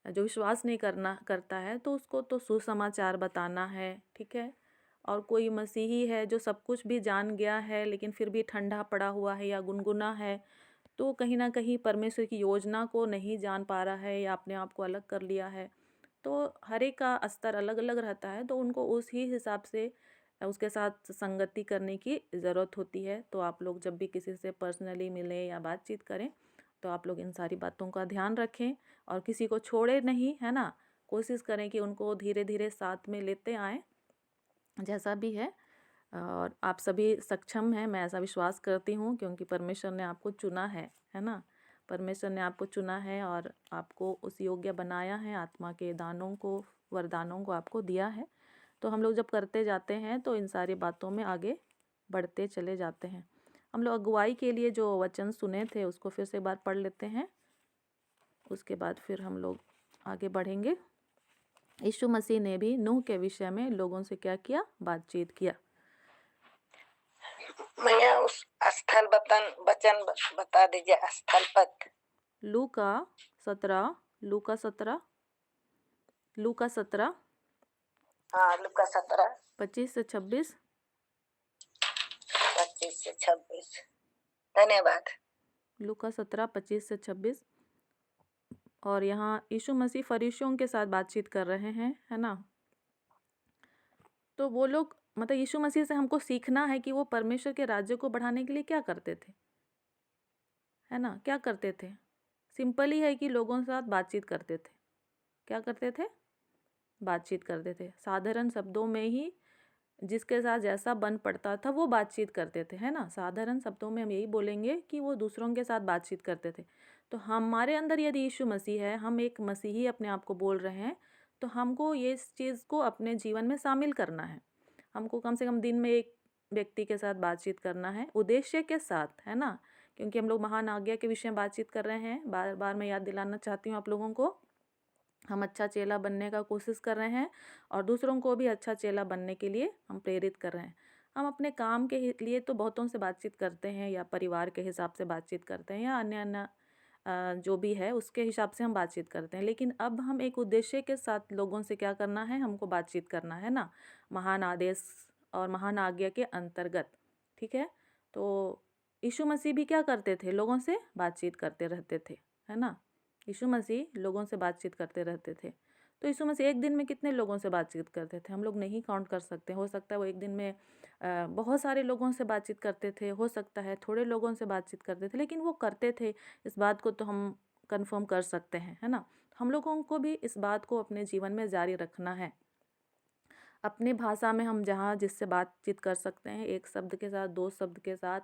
जो विश्वास नहीं करता है, तो उसको तो सुसमाचार बताना है, ठीक है। और कोई मसीही है जो सब कुछ भी जान गया है लेकिन फिर भी ठंडा पड़ा हुआ है या गुनगुना है, तो कहीं ना कहीं परमेश्वर की योजना को नहीं जान पा रहा है या अपने आप को अलग कर लिया है। तो हर एक का स्तर अलग अलग रहता है, तो उनको उस ही हिसाब से उसके साथ संगति करने की ज़रूरत होती है। तो आप लोग जब भी किसी से पर्सनली मिलें या बातचीत करें तो आप लोग इन सारी बातों का ध्यान रखें और किसी को छोड़े नहीं, है ना। कोशिश करें कि उनको धीरे धीरे साथ में लेते आएँ, जैसा भी है। और आप सभी सक्षम हैं, मैं ऐसा विश्वास करती हूँ, क्योंकि परमेश्वर ने आपको चुना है ना। परमेश्वर ने आपको चुना है और आपको उस योग्य बनाया है, आत्मा के दानों को, वरदानों को आपको दिया है। तो हम लोग जब करते जाते हैं तो इन सारी बातों में आगे बढ़ते चले जाते हैं। हम लोग अगुवाई के लिए जो वचन सुने थे उसको फिर से एक बार पढ़ लेते हैं, उसके बाद फिर हम लोग आगे बढ़ेंगे। यीशु मसीह ने भी नूह के विषय में लोगों से क्या किया, बातचीत किया। भैया उस स्थल वचन बता दीजिए, स्थल पद। लूका 17 हाँ, लूका 17 25 से 26। 25 से 26। धन्यवाद। लूका 17 25 से 26। और यहाँ यीशु मसीह फरीसियों के साथ बातचीत कर रहे हैं, है ना। तो वो लोग, मतलब यीशु मसीह से हमको सीखना है कि वो परमेश्वर के राज्य को बढ़ाने के लिए क्या करते थे, है ना। क्या करते थे, सिंपल ही है कि लोगों के साथ बातचीत करते थे। क्या करते थे, बातचीत करते थे। साधारण शब्दों में ही जिसके साथ जैसा बन पड़ता था वो बातचीत करते थे, है ना। साधारण शब्दों में हम यही बोलेंगे कि वो दूसरों के साथ बातचीत करते थे। तो हमारे अंदर यदि यीशु मसीह है, हम एक मसीही अपने आप को बोल रहे हैं, तो हमको ये इस चीज़ को अपने जीवन में शामिल करना है। हमको कम से कम दिन में एक व्यक्ति के साथ बातचीत करना है, उद्देश्य के साथ, है ना। क्योंकि हम लोग महान आज्ञा के विषय में बातचीत कर रहे हैं। बार बार मैं याद दिलाना चाहती हूँ आप लोगों को, हम अच्छा चेला बनने का कोशिश कर रहे हैं और दूसरों को भी अच्छा चेला बनने के लिए हम प्रेरित कर रहे हैं। हम अपने काम के लिए तो बहुतों से बातचीत करते हैं, या परिवार के हिसाब से बातचीत करते हैं, या अन्य अन्य जो भी है उसके हिसाब से हम बातचीत करते हैं। लेकिन अब हम एक उद्देश्य के साथ लोगों से क्या करना है, हमको बातचीत करना है ना, महान आदेश और महान आज्ञा के अंतर्गत, ठीक है। तो यीशु मसीह भी क्या करते थे, लोगों से बातचीत करते रहते थे, है ना। यीशु मसीह लोगों से बातचीत करते रहते थे। तो यीशु मसीह एक दिन में कितने लोगों से बातचीत करते थे, हम लोग नहीं काउंट कर सकते। हो सकता है वो एक दिन में बहुत सारे लोगों से बातचीत करते थे, हो सकता है थोड़े लोगों से बातचीत करते थे, लेकिन वो करते थे। इस बात को तो हम कंफर्म कर सकते हैं, है ना। हम लोगों को भी इस बात को अपने जीवन में जारी रखना है। अपने भाषा में हम जहाँ जिससे बातचीत कर सकते हैं, एक शब्द के साथ, दो शब्द के साथ,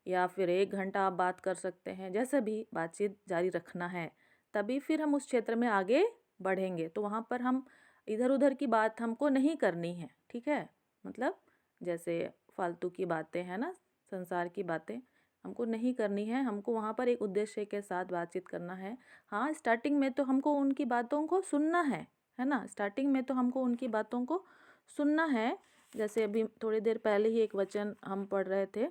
या फिर 1 घंटा आप बात कर सकते हैं, जैसे भी बातचीत जारी रखना है। तभी फिर हम उस क्षेत्र में आगे बढ़ेंगे। तो वहाँ पर हम इधर उधर की बात हमको नहीं करनी है, ठीक है। मतलब जैसे फालतू की बातें, है ना, संसार की बातें हमको नहीं करनी है। हमको वहाँ पर एक उद्देश्य के साथ बातचीत करना है। हाँ, स्टार्टिंग में तो हमको उनकी बातों को सुनना है ना। स्टार्टिंग में तो हमको उनकी बातों को सुनना है। जैसे अभी थोड़ी देर पहले ही एक वचन हम पढ़ रहे थे,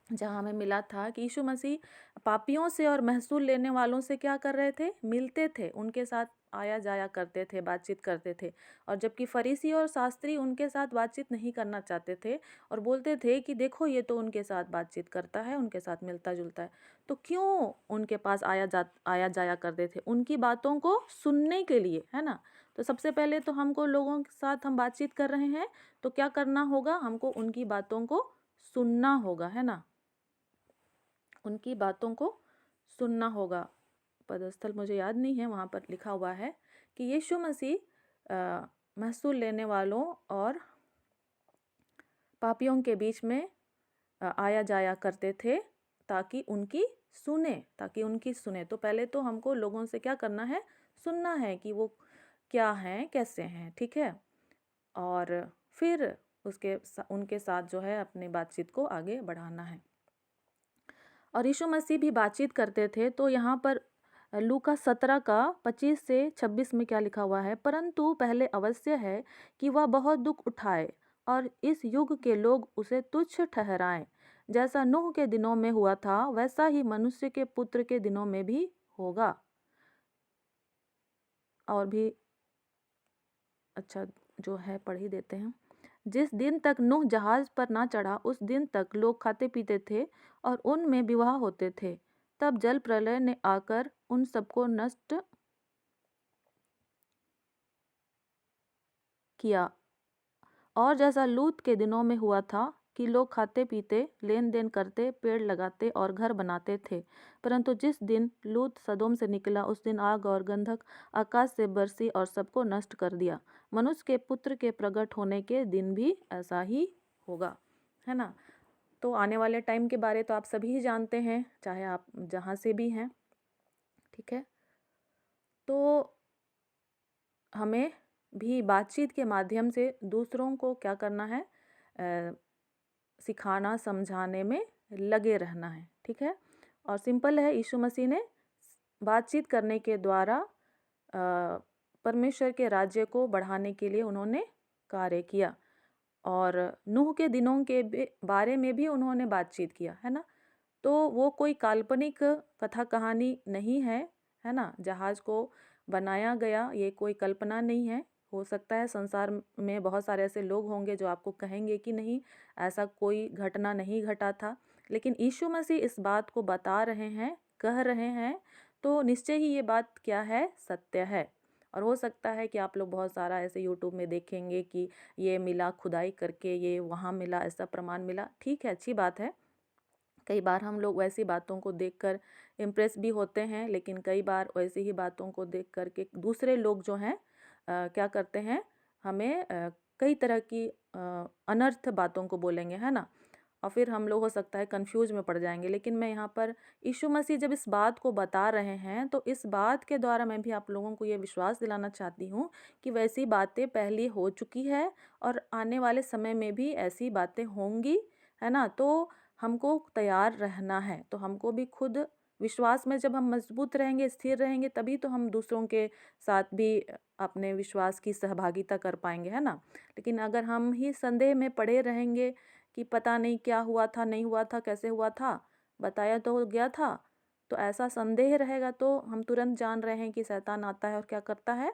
जहाँ हमें मिला था कि यीशु मसीह पापियों से और महसूल लेने वालों से क्या कर रहे थे, मिलते थे, उनके साथ आया जाया करते थे, बातचीत करते थे। और जबकि फरीसी और शास्त्री उनके साथ बातचीत नहीं करना चाहते थे और बोलते थे कि देखो ये तो उनके साथ बातचीत करता है, उनके साथ मिलता जुलता है, तो क्यों उनके पास आया जाया करते थे, उनकी बातों को सुनने के लिए, है ना। तो सबसे पहले तो हमको लोगों के साथ हम बातचीत कर रहे हैं तो क्या करना होगा, हमको उनकी बातों को सुनना होगा, है ना। उनकी बातों को सुनना होगा। पदस्थल मुझे याद नहीं है, वहाँ पर लिखा हुआ है कि यीशु मसीह महसूल लेने वालों और पापियों के बीच में आया जाया करते थे ताकि उनकी सुने। तो पहले तो हमको लोगों से क्या करना है, सुनना है कि वो क्या हैं, कैसे हैं, ठीक है। और फिर उनके साथ जो है अपनी बातचीत को आगे बढ़ाना है। और यीशु मसीह भी बातचीत करते थे। तो यहाँ पर लूका 17 का 25 से 26 में क्या लिखा हुआ है, परंतु पहले अवश्य है कि वह बहुत दुख उठाए और इस युग के लोग उसे तुच्छ ठहराएं। जैसा नूह के दिनों में हुआ था वैसा ही मनुष्य के पुत्र के दिनों में भी होगा। और भी अच्छा जो है पढ़ ही देते हैं। जिस दिन तक नूह जहाज पर ना चढ़ा उस दिन तक लोग खाते पीते थे और उनमें विवाह होते थे। तब जल प्रलय ने आकर उन सबको नष्ट किया। और जैसा लूत के दिनों में हुआ था कि लोग खाते पीते, लेन देन करते, पेड़ लगाते और घर बनाते थे। परंतु जिस दिन लूत सदोम से निकला उस दिन आग और गंधक आकाश से बरसी और सबको नष्ट कर दिया। मनुष्य के पुत्र के प्रकट होने के दिन भी ऐसा ही होगा, है ना। तो आने वाले टाइम के बारे तो आप सभी ही जानते हैं, चाहे आप जहाँ से भी हैं, ठीक है। तो हमें भी बातचीत के माध्यम से दूसरों को क्या करना है, सिखाना समझाने में लगे रहना है, ठीक है। और सिंपल है, यीशु मसीह ने बातचीत करने के द्वारा परमेश्वर के राज्य को बढ़ाने के लिए उन्होंने कार्य किया। और नूह के दिनों के बारे में भी उन्होंने बातचीत किया, है ना। तो वो कोई काल्पनिक कथा कहानी नहीं है, है ना। जहाज को बनाया गया ये कोई कल्पना नहीं है। हो सकता है संसार में बहुत सारे ऐसे लोग होंगे जो आपको कहेंगे कि नहीं, ऐसा कोई घटना नहीं घटा था, लेकिन यीशु मसीह इस बात को बता रहे हैं, कह रहे हैं, तो निश्चय ही ये बात क्या है, सत्य है। और हो सकता है कि आप लोग बहुत सारा ऐसे यूट्यूब में देखेंगे कि ये मिला खुदाई करके, ये वहाँ मिला, ऐसा प्रमाण मिला, ठीक है, अच्छी बात है। कई बार हम लोग वैसी बातों को देखकर इम्प्रेस भी होते हैं, लेकिन कई बार वैसी ही बातों को देख कर के दूसरे लोग जो हैं क्या करते हैं, हमें कई तरह की अनर्थ बातों को बोलेंगे, है ना। और फिर हम लोग हो सकता है कंफ्यूज में पड़ जाएंगे। लेकिन मैं यहाँ पर यीशु मसीह जब इस बात को बता रहे हैं तो इस बात के द्वारा मैं भी आप लोगों को ये विश्वास दिलाना चाहती हूँ कि वैसी बातें पहले हो चुकी है और आने वाले समय में भी ऐसी बातें होंगी, है ना। तो हमको तैयार रहना है। तो हमको भी खुद विश्वास में जब हम मजबूत रहेंगे, स्थिर रहेंगे, तभी तो हम दूसरों के साथ भी अपने विश्वास की सहभागिता कर पाएंगे, है ना। लेकिन अगर हम ही संदेह में पड़े रहेंगे कि पता नहीं क्या हुआ था, नहीं हुआ था, कैसे हुआ था, बताया तो गया था, तो ऐसा संदेह रहेगा तो हम तुरंत जान रहे हैं कि शैतान आता है और क्या करता है,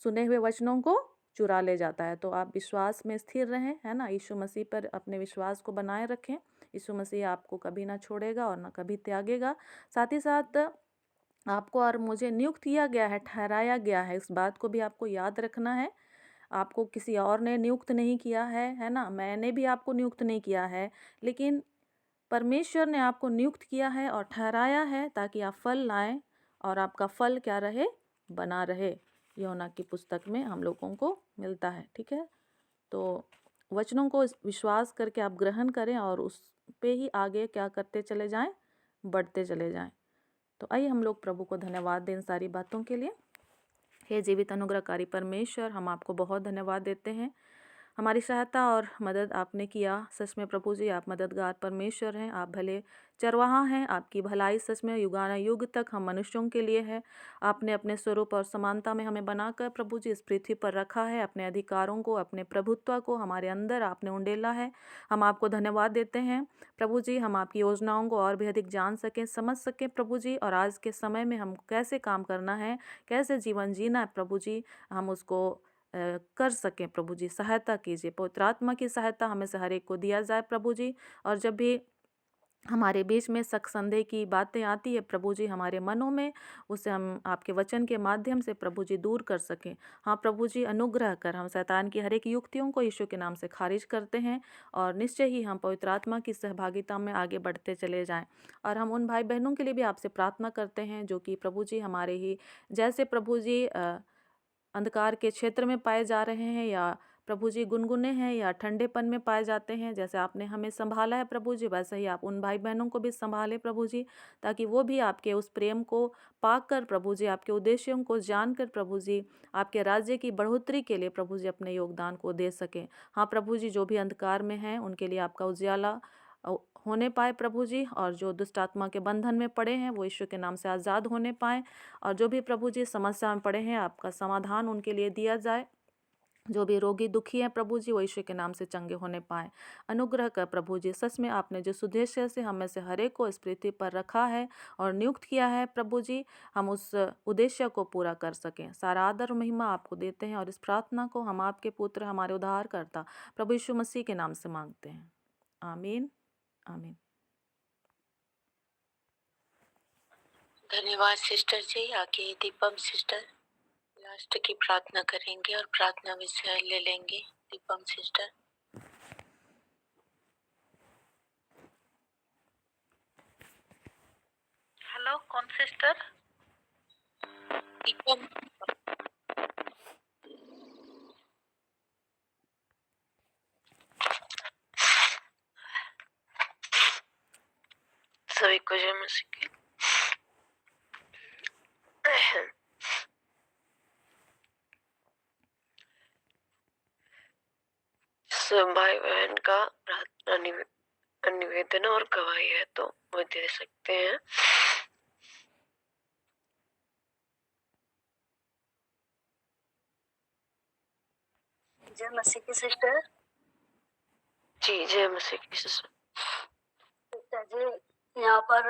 सुने हुए वचनों को चुरा ले जाता है। तो आप विश्वास में स्थिर रहें, है ना। यीशु मसीह पर अपने विश्वास को बनाए रखें। यीशु मसीह आपको कभी ना छोड़ेगा और ना कभी त्यागेगा। साथ ही साथ आपको और मुझे नियुक्त किया गया है, ठहराया गया है, इस बात को भी आपको याद रखना है। आपको किसी और ने नियुक्त नहीं किया है ना। मैंने भी आपको नियुक्त नहीं किया है, लेकिन परमेश्वर ने आपको नियुक्त किया है और ठहराया है ताकि आप फल लाएं और आपका फल क्या रहे, बना रहे। यूहन्ना की पुस्तक में हम लोगों को मिलता है, ठीक है। तो वचनों को विश्वास करके आप ग्रहण करें और उस पे ही आगे क्या करते चले जाएं, बढ़ते चले जाएं। तो आइए हम लोग प्रभु को धन्यवाद दें इन सारी बातों के लिए। हे जीवित अनुग्रहकारी परमेश्वर, हम आपको बहुत धन्यवाद देते हैं। हमारी सहायता और मदद आपने किया। सच में प्रभु जी आप मददगार परमेश्वर हैं, आप भले चरवाहा हैं। आपकी भलाई सच में युगानुयुग तक हम मनुष्यों के लिए है। आपने अपने स्वरूप और समानता में हमें बनाकर प्रभु जी इस पृथ्वी पर रखा है। अपने अधिकारों को, अपने प्रभुत्व को हमारे अंदर आपने उंडेला है। हम आपको धन्यवाद देते हैं प्रभु जी। हम आपकी योजनाओं को और भी अधिक जान सकें, समझ सकें प्रभु जी, और आज के समय में हम कैसे काम करना है, कैसे जीवन जीना है प्रभु जी, हम उसको कर सकें प्रभु जी। सहायता कीजिए, पवित्र आत्मा की सहायता हमें से हर एक को दिया जाए प्रभु जी। और जब भी हमारे बीच में शक संदेह की बातें आती है प्रभु जी हमारे मनों में, उसे हम आपके वचन के माध्यम से प्रभु जी दूर कर सकें। हाँ प्रभु जी, अनुग्रह कर हम शैतान की हर एक युक्तियों को यीशु के नाम से खारिज करते हैं और निश्चय ही हम पवित्र आत्मा की सहभागिता में आगे बढ़ते चले जाएं। और हम उन भाई बहनों के लिए भी आपसे प्रार्थना करते हैं जो कि प्रभु जी हमारे ही जैसे प्रभु जी अंधकार के क्षेत्र में पाए जा रहे हैं, या प्रभु जी गुनगुने हैं, या ठंडेपन में पाए जाते हैं। जैसे आपने हमें संभाला है प्रभु जी, वैसे ही आप उन भाई बहनों को भी संभालें प्रभु जी, ताकि वो भी आपके उस प्रेम को पाकर प्रभु जी, आपके उद्देश्यों को जानकर प्रभु जी, आपके राज्य की बढ़ोतरी के लिए प्रभु जी अपने योगदान को दे सकें। हाँ प्रभु जी, जो भी अंधकार में हैं उनके लिए आपका उजियाला होने पाए प्रभु जी, और जो दुष्ट आत्मा के बंधन में पड़े हैं वो यीशु के नाम से आज़ाद होने पाए, और जो भी प्रभु जी समस्या में पड़े हैं आपका समाधान उनके लिए दिया जाए। जो भी रोगी दुखी हैं प्रभु जी वो यीशु के नाम से चंगे होने पाए। अनुग्रह कर प्रभु जी, सच में आपने जो उद्देश्य से हम में से हर एक को इस पृथ्वी पर रखा है और नियुक्त किया है प्रभु जी, हम उस उद्देश्य को पूरा कर सकें। सारा आदर और महिमा आपको देते हैं और इस प्रार्थना को हम आपके पुत्र हमारे उद्धारकर्ता प्रभु यीशु मसीह के नाम से मांगते हैं। आमीन आमीन। धन्यवाद सिस्टर जी। आगे दीपम सिस्टर लास्ट की प्रार्थना करेंगे और प्रार्थना विषय ले लेंगे। दीपम सिस्टर। हेलो, कौन सिस्टर? दीपम। सभी को जय मसीह की। सब भाई बहन का प्रार्थना निवेदन और गवाही है तो वो दे सकते हैं। जय मसीह की सिस्टर। जी जय मसीह की सिस्टर। जी यहाँ पर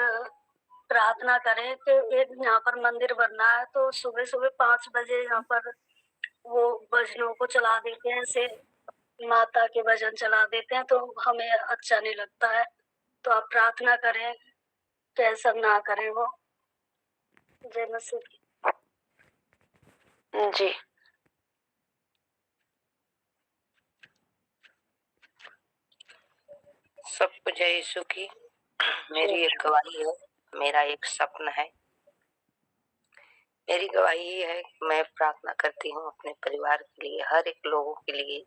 प्रार्थना करें कि एक यहाँ पर मंदिर बनना है, तो सुबह सुबह 5 बजे यहाँ पर वो भजनों को चला देते हैं, से माता के भजन चला देते हैं, तो हमें अच्छा नहीं लगता है। तो आप प्रार्थना करें कैसा ना करें वो। जय मसीह की। जी सबको जय यीशु की। मेरी एक गवाही है, मेरा एक सपना है। मेरी गवाही ये है कि मैं प्रार्थना करती हूँ अपने परिवार के लिए, हर एक लोगों के लिए,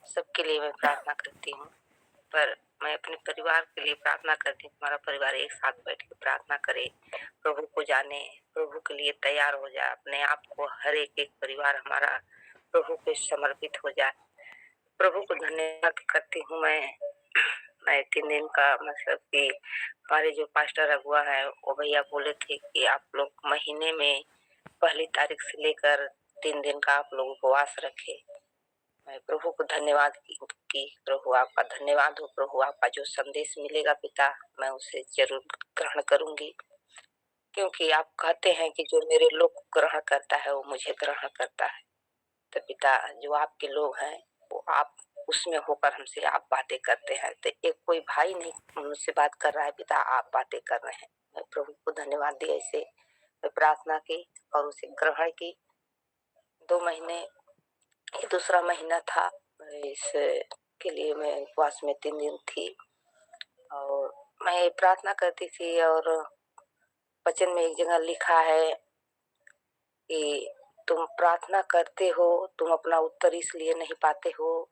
सबके लिए मैं प्रार्थना करती हूँ। पर मैं अपने परिवार के लिए प्रार्थना करती हूँ, हमारा परिवार एक साथ बैठ के प्रार्थना करे, प्रभु को जाने, प्रभु के लिए तैयार हो जाए, अपने आप को हर एक परिवार हमारा प्रभु को समर्पित हो जाए। प्रभु को धन्यवाद करती हूँ मैं 3 दिन का, मतलब कि हमारे जो पास्टर अगुआ है वो भैया बोले थे कि आप लोग महीने में पहली तारीख से लेकर 3 दिन का आप लोग उपवास रखे। मैं प्रभु को धन्यवाद की प्रभु आपका धन्यवाद हो। प्रभु आपका जो संदेश मिलेगा पिता, मैं उसे जरूर ग्रहण करूंगी, क्योंकि आप कहते हैं कि जो मेरे लोग को ग्रहण करता है वो मुझे ग्रहण करता है। तो पिता, जो आपके लोग हैं वो आप उसमें होकर हमसे आप बातें करते हैं, तो एक कोई भाई नहीं मुझसे बात कर रहा है पिता, आप बातें कर रहे हैं। मैं प्रभु को धन्यवाद दिया, इसे मैं प्रार्थना की और उसे ग्रहण की। 2 महीने, ये दूसरा महीना था, इस के लिए मैं उपवास में 3 दिन थी और मैं प्रार्थना करती थी। और वचन में एक जगह लिखा है कि तुम प्रार्थना करते हो, तुम अपना उत्तर इसलिए नहीं पाते हो,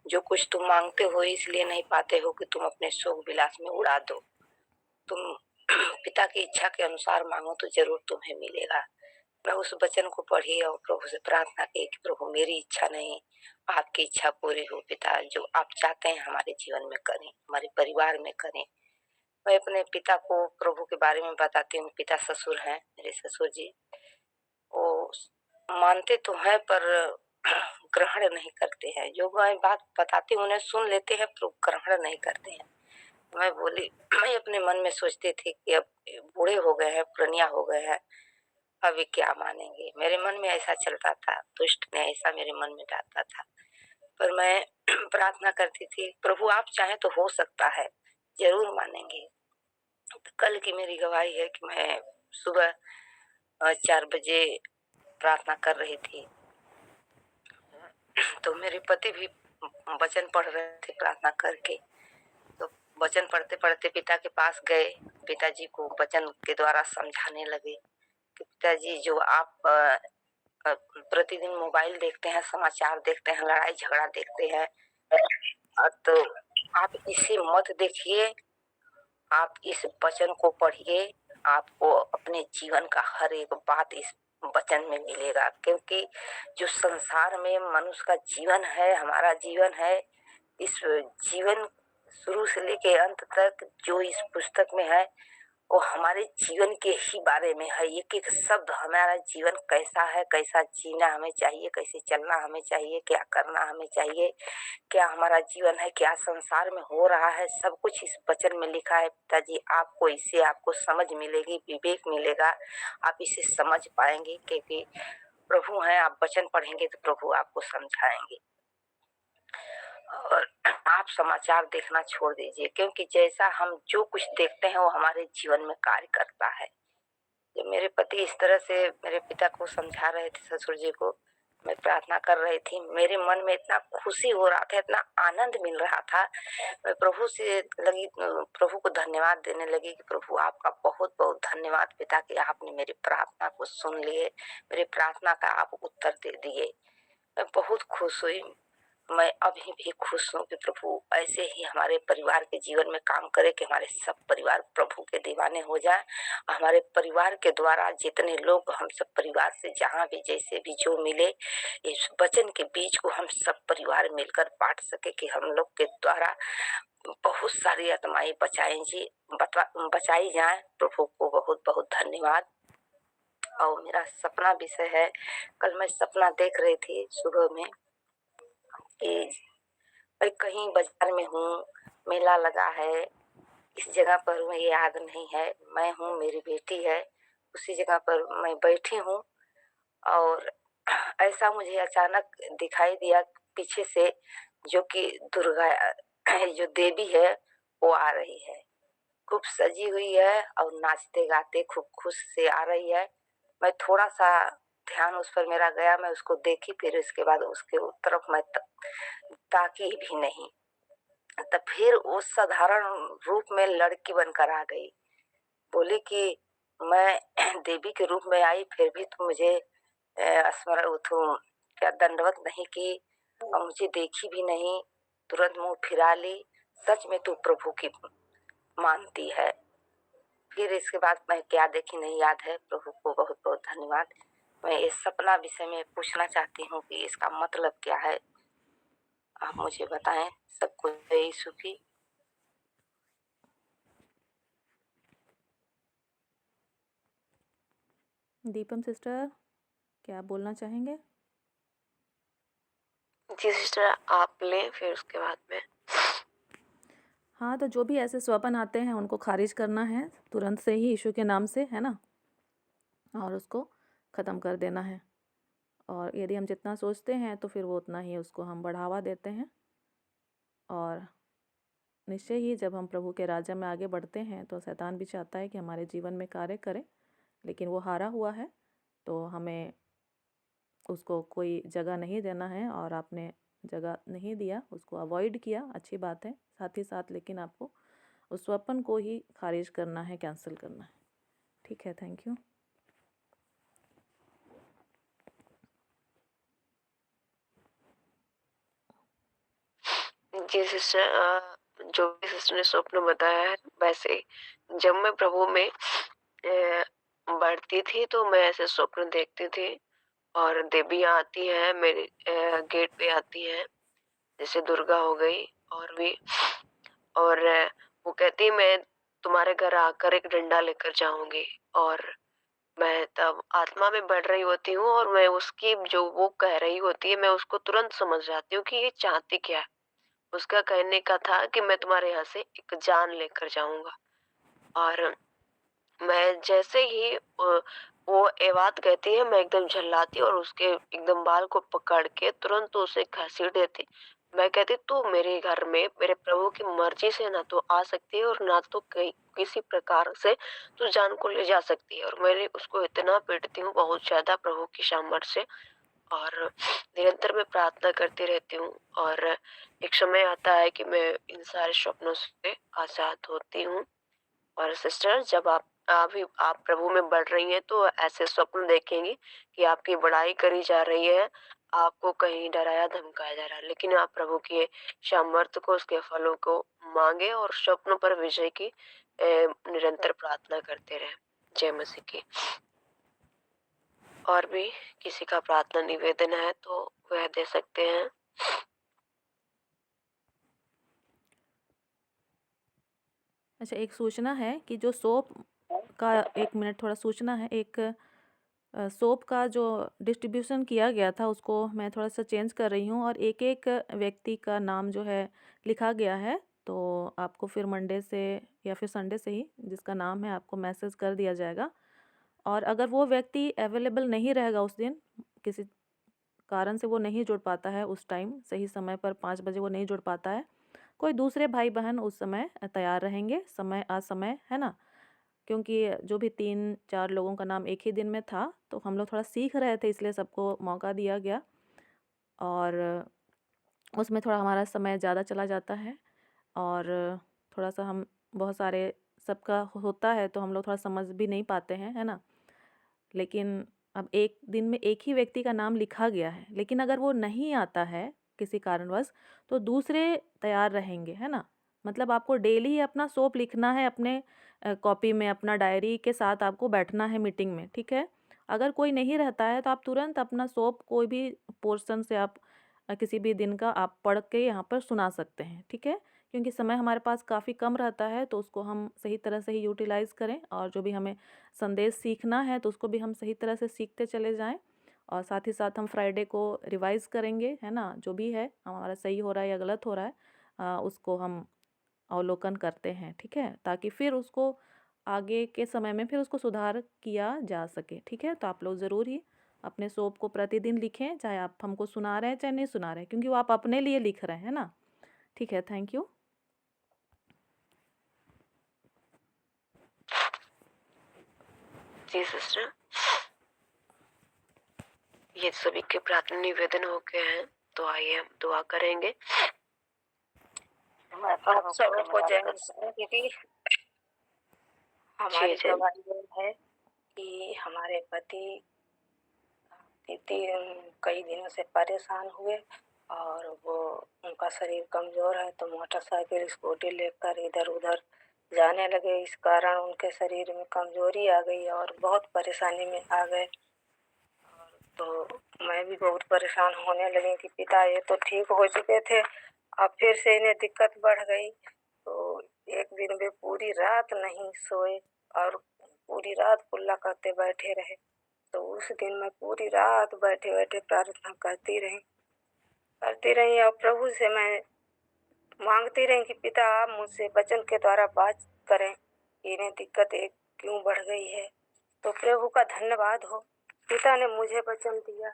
जो कुछ तुम मांगते हो इसलिए नहीं पाते हो कि तुम अपने शोक विलास में उड़ा दो। तुम पिता की इच्छा के अनुसार मांगो तो जरूर तुम्हें मिलेगा। मैं उस वचन को पढ़ी और प्रभु से प्रार्थना की कि प्रभु मेरी इच्छा नहीं, आपकी इच्छा पूरी हो पिता, जो आप चाहते हैं हमारे जीवन में करें, हमारे परिवार में करें। मैं अपने पिता को प्रभु के बारे में बताती हूँ। पिता ससुर हैं मेरे, ससुर जी, वो मानते तो हैं पर ग्रहण नहीं करते हैं। जो मैं बात बताती हूँ उन्हें सुन लेते हैं पर ग्रहण नहीं करते हैं। मैं बोली, मैं अपने मन में सोचती थी कि अब बूढ़े हो गए हैं, पुरनिया हो गए हैं, अभी क्या मानेंगे। मेरे मन में ऐसा चलता था, दुष्ट ने ऐसा मेरे मन में डालता था। पर मैं प्रार्थना करती थी, प्रभु आप चाहें तो हो सकता है, जरूर मानेंगे। कल की मेरी गवाही है कि मैं सुबह 4 बजे प्रार्थना कर रही थी, तो मेरे पति भी वचन पढ़ रहे थे प्रार्थना करके। तो वचन पढ़ते पढ़ते पिता के पास गए, पिताजी को वचन के द्वारा समझाने लगे कि पिताजी, जो आप प्रतिदिन मोबाइल देखते हैं, समाचार देखते हैं, लड़ाई झगड़ा देखते हैं, तो आप इसे मत देखिए, आप इस वचन को पढ़िए, आपको अपने जीवन का हर एक बात इस वचन में मिलेगा। क्योंकि जो संसार में मनुष्य का जीवन है, हमारा जीवन है, इस जीवन शुरू से लेके अंत तक जो इस पुस्तक में है वो हमारे जीवन के ही बारे में है। एक एक शब्द हमारा जीवन कैसा है, कैसा जीना हमें चाहिए, कैसे चलना हमें चाहिए, क्या करना हमें चाहिए, क्या हमारा जीवन है, क्या संसार में हो रहा है, सब कुछ इस वचन में लिखा है। पिताजी आपको इससे आपको समझ मिलेगी, विवेक मिलेगा, आप इसे समझ पाएंगे क्योंकि प्रभु हैं। आप वचन पढ़ेंगे तो प्रभु आपको समझाएंगे। और आप समाचार देखना छोड़ दीजिए क्योंकि जैसा हम जो कुछ देखते हैं वो हमारे जीवन में कार्य करता है। जब मेरे पति इस तरह से मेरे पिता को समझा रहे थे, ससुर जी को, मैं प्रार्थना कर रही थी, मेरे मन में इतना खुशी हो रहा था, इतना आनंद मिल रहा था। मैं प्रभु से लगी, प्रभु को धन्यवाद देने लगी कि प्रभु आपका बहुत बहुत धन्यवाद पिता कि आपने मेरी प्रार्थना को सुन लिए, मेरी प्रार्थना का आप उत्तर दे दिए। मैं बहुत खुश हुई। मैं अभी भी खुश हूँ कि प्रभु ऐसे ही हमारे परिवार के जीवन में काम करे कि हमारे सब परिवार प्रभु के दीवाने हो जाए। हमारे परिवार के द्वारा जितने लोग हम सब परिवार से जहाँ भी जैसे भी जो मिले, इस वचन के बीज को हम सब परिवार मिलकर बांट सके कि हम लोग के द्वारा बहुत सारी आत्माएं बचाई जाए। प्रभु को बहुत बहुत धन्यवाद। और मेरा सपना विषय है, कल मैं सपना देख रही थी सुबह में कि मैं कहीं बाजार में हूँ, मेला लगा है, इस जगह पर मुझे याद नहीं है, मैं हूँ, मेरी बेटी है, उसी जगह पर मैं बैठी हूँ और ऐसा मुझे अचानक दिखाई दिया पीछे से जो कि दुर्गा जो देवी है वो आ रही है, खूब सजी हुई है और नाचते गाते खूब खुश से आ रही है। मैं थोड़ा सा ध्यान उस पर मेरा गया, मैं उसको देखी, फिर इसके बाद उसके तरफ मैं ताकी भी नहीं। तब फिर वो साधारण रूप में लड़की बनकर आ गई, बोली कि मैं देवी के रूप में आई, फिर भी तुम मुझे स्मरण क्या दंडवत नहीं की और मुझे देखी भी नहीं, तुरंत मुंह फिरा ली। सच में तू प्रभु की मानती है। फिर इसके बाद मैं क्या देखी नहीं याद है। प्रभु को बहुत बहुत धन्यवाद। मैं इस सपना विषय में पूछना चाहती हूँ कि इसका मतलब क्या है, आप मुझे बताएं। सबको जय यीशु की। दीपम सिस्टर, क्या आप बोलना चाहेंगे? जी सिस्टर, आप लें फिर उसके बाद में। हाँ, तो जो भी ऐसे स्वप्न आते हैं उनको खारिज करना है तुरंत से ही यीशु के नाम से, है ना, और उसको ख़त्म कर देना है। और यदि हम जितना सोचते हैं तो फिर वो उतना ही उसको हम बढ़ावा देते हैं। और निश्चय ही जब हम प्रभु के राज्य में आगे बढ़ते हैं तो शैतान भी चाहता है कि हमारे जीवन में कार्य करे, लेकिन वो हारा हुआ है, तो हमें उसको कोई जगह नहीं देना है। और आपने जगह नहीं दिया, उसको अवॉइड किया, अच्छी बात है। साथ ही साथ लेकिन आपको उस स्वप्न को ही खारिज करना है, कैंसिल करना है। ठीक है, थैंक यू। जी सिस्टर, जो भी सिस्टर ने स्वप्न बताया है वैसे जब मैं प्रभु में बढ़ती थी तो मैं ऐसे स्वप्न देखती थी और देवियाँ आती हैं मेरे गेट पे आती हैं, जैसे दुर्गा हो गई और भी, और वो कहती मैं तुम्हारे घर आकर एक डंडा लेकर जाऊंगी। और मैं तब आत्मा में बढ़ रही होती हूँ और मैं उसकी जो वो कह रही होती है मैं उसको तुरंत समझ जाती हूँ कि ये चाहती क्या है। उसका कहने का था कि मैं तुम्हारे यहाँ से एक जान लेकर जाऊंगा। और मैं जैसे ही वो ये बात कहती है मैं एकदम झल्लाती और उसके एकदम बाल को पकड़ के तुरंत उसे घसीट देती। मैं कहती तू मेरे घर में मेरे प्रभु की मर्जी से ना तो आ सकती है और ना तो कहीं किसी प्रकार से तू जान को ले जा सकती है। और मैंने उसको इतना पीटती हूँ बहुत ज्यादा प्रभु की सामर्थ्य से, और निरंतर मैं प्रार्थना करती रहती हूँ। और एक समय आता है कि मैं इन सारे स्वप्नों से आजाद होती हूँ। और सिस्टर जब आप प्रभु में बढ़ रही हैं तो ऐसे स्वप्न देखेंगी कि आपकी बड़ाई करी जा रही है, आपको कहीं डराया धमकाया जा रहा है, लेकिन आप प्रभु के सामर्थ्य को, उसके फलों को मांगे और स्वप्न पर विजय की निरंतर प्रार्थना करते रहे। जय मसीह की। और भी किसी का प्रार्थना निवेदन है तो वह दे सकते हैं। अच्छा, एक सूचना है कि जो सोप का 1 मिनट थोड़ा सूचना है। एक सोप का जो डिस्ट्रीब्यूशन किया गया था उसको मैं थोड़ा-सा चेंज कर रही हूँ और एक-एक व्यक्ति का नाम जो है लिखा गया है। तो आपको फिर मंडे से या फिर संडे से ही जिसका नाम है आपको मैसेज कर दिया जाएगा। और अगर वो व्यक्ति अवेलेबल नहीं रहेगा उस दिन, किसी कारण से वो नहीं जुड़ पाता है उस टाइम सही समय पर 5 बजे वो नहीं जुड़ पाता है, कोई दूसरे भाई-बहन उस समय तैयार रहेंगे समय असमय, है ना? क्योंकि जो भी 3-4 लोगों का नाम एक ही दिन में था, तो हम लोग थोड़ा सीख रहे थे इसलिए सबको मौका दिया गया और उसमें थोड़ा हमारा समय ज़्यादा चला जाता है और थोड़ा-सा हम बहुत सारे सबका होता है तो हम लोग थोड़ा समझ भी नहीं पाते हैं, है ना? लेकिन अब एक दिन में एक ही व्यक्ति का नाम लिखा गया है, लेकिन अगर वो नहीं आता है किसी कारणवश तो दूसरे तैयार रहेंगे, है ना? मतलब आपको डेली ही अपना सोप लिखना है अपने कॉपी में, अपना डायरी के साथ आपको बैठना है मीटिंग में, ठीक है? अगर कोई नहीं रहता है तो आप तुरंत अपना सोप कोई भी पोर्शन से आप किसी भी दिन का आप पढ़ के यहाँ पर सुना सकते हैं, ठीक है? क्योंकि समय हमारे पास काफ़ी कम रहता है तो उसको हम सही तरह से ही यूटिलाइज़ करें और जो भी हमें संदेश सीखना है तो उसको भी हम सही तरह से सीखते चले जाएँ और साथ ही साथ हम फ्राइडे को रिवाइज़ करेंगे, है ना? जो भी है हमारा सही हो रहा है या गलत हो रहा है उसको हम अवलोकन करते हैं, ठीक है? ताकि फिर उसको आगे के समय में फिर उसको सुधार किया जा सके, ठीक है? तो आप लोग ज़रूर ही अपने सोप को प्रतिदिन लिखें, चाहे आप हमको सुना रहे हैं, चाहे नहीं सुना रहे हैं, क्योंकि वो आप अपने लिए लिख रहे हैं ना? ठीक है, थैंक यू। जी सिस्टर, ये सभी के प्रार्थना निवेदन हो गए हैं, तो आइए हम दुआ करेंगे। आप सबको जय मसीह दीदी। हमारी जी, गवाही ये है कि हमारे पति कई दिनों से परेशान हुए और वो उनका शरीर कमजोर है तो मोटरसाइकिल स्कूटी लेकर इधर उधर जाने लगे। इस कारण उनके शरीर में कमजोरी आ गई और बहुत परेशानी में आ गए। तो मैं भी बहुत परेशान होने लगी कि पिता ये तो ठीक हो चुके थे, अब फिर से इन्हें दिक्कत बढ़ गई। तो एक दिन वे पूरी रात नहीं सोए और पूरी रात कुल्ला करते बैठे रहे। तो उस दिन मैं पूरी रात बैठे बैठे प्रार्थना करती रही और प्रभु से मैं मांगती रही कि पिता आप मुझसे वचन के द्वारा बात करें, इन्हें दिक्कत एक क्यों बढ़ गई है। तो प्रभु का धन्यवाद हो, पिता ने मुझे वचन दिया।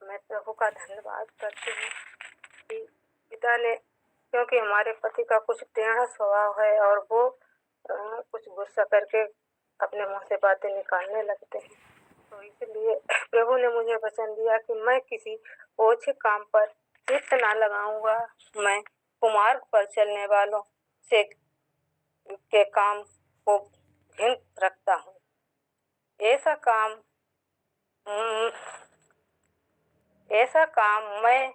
मैं प्रभु का धन्यवाद करती हूँ कि पिता ने, क्योंकि हमारे पति का कुछ टेढ़ा स्वभाव है और वो कुछ गुस्सा करके अपने मुंह से बातें निकालने लगते हैं। तो इसलिए प्रभु ने मुझे वचन दिया कि मैं किसी ओछे काम पर चित्त ना लगाऊंगा, मैं कुमार्ग पर चलने वालों से के काम को घिन रखता हूँ। ऐसा काम मैं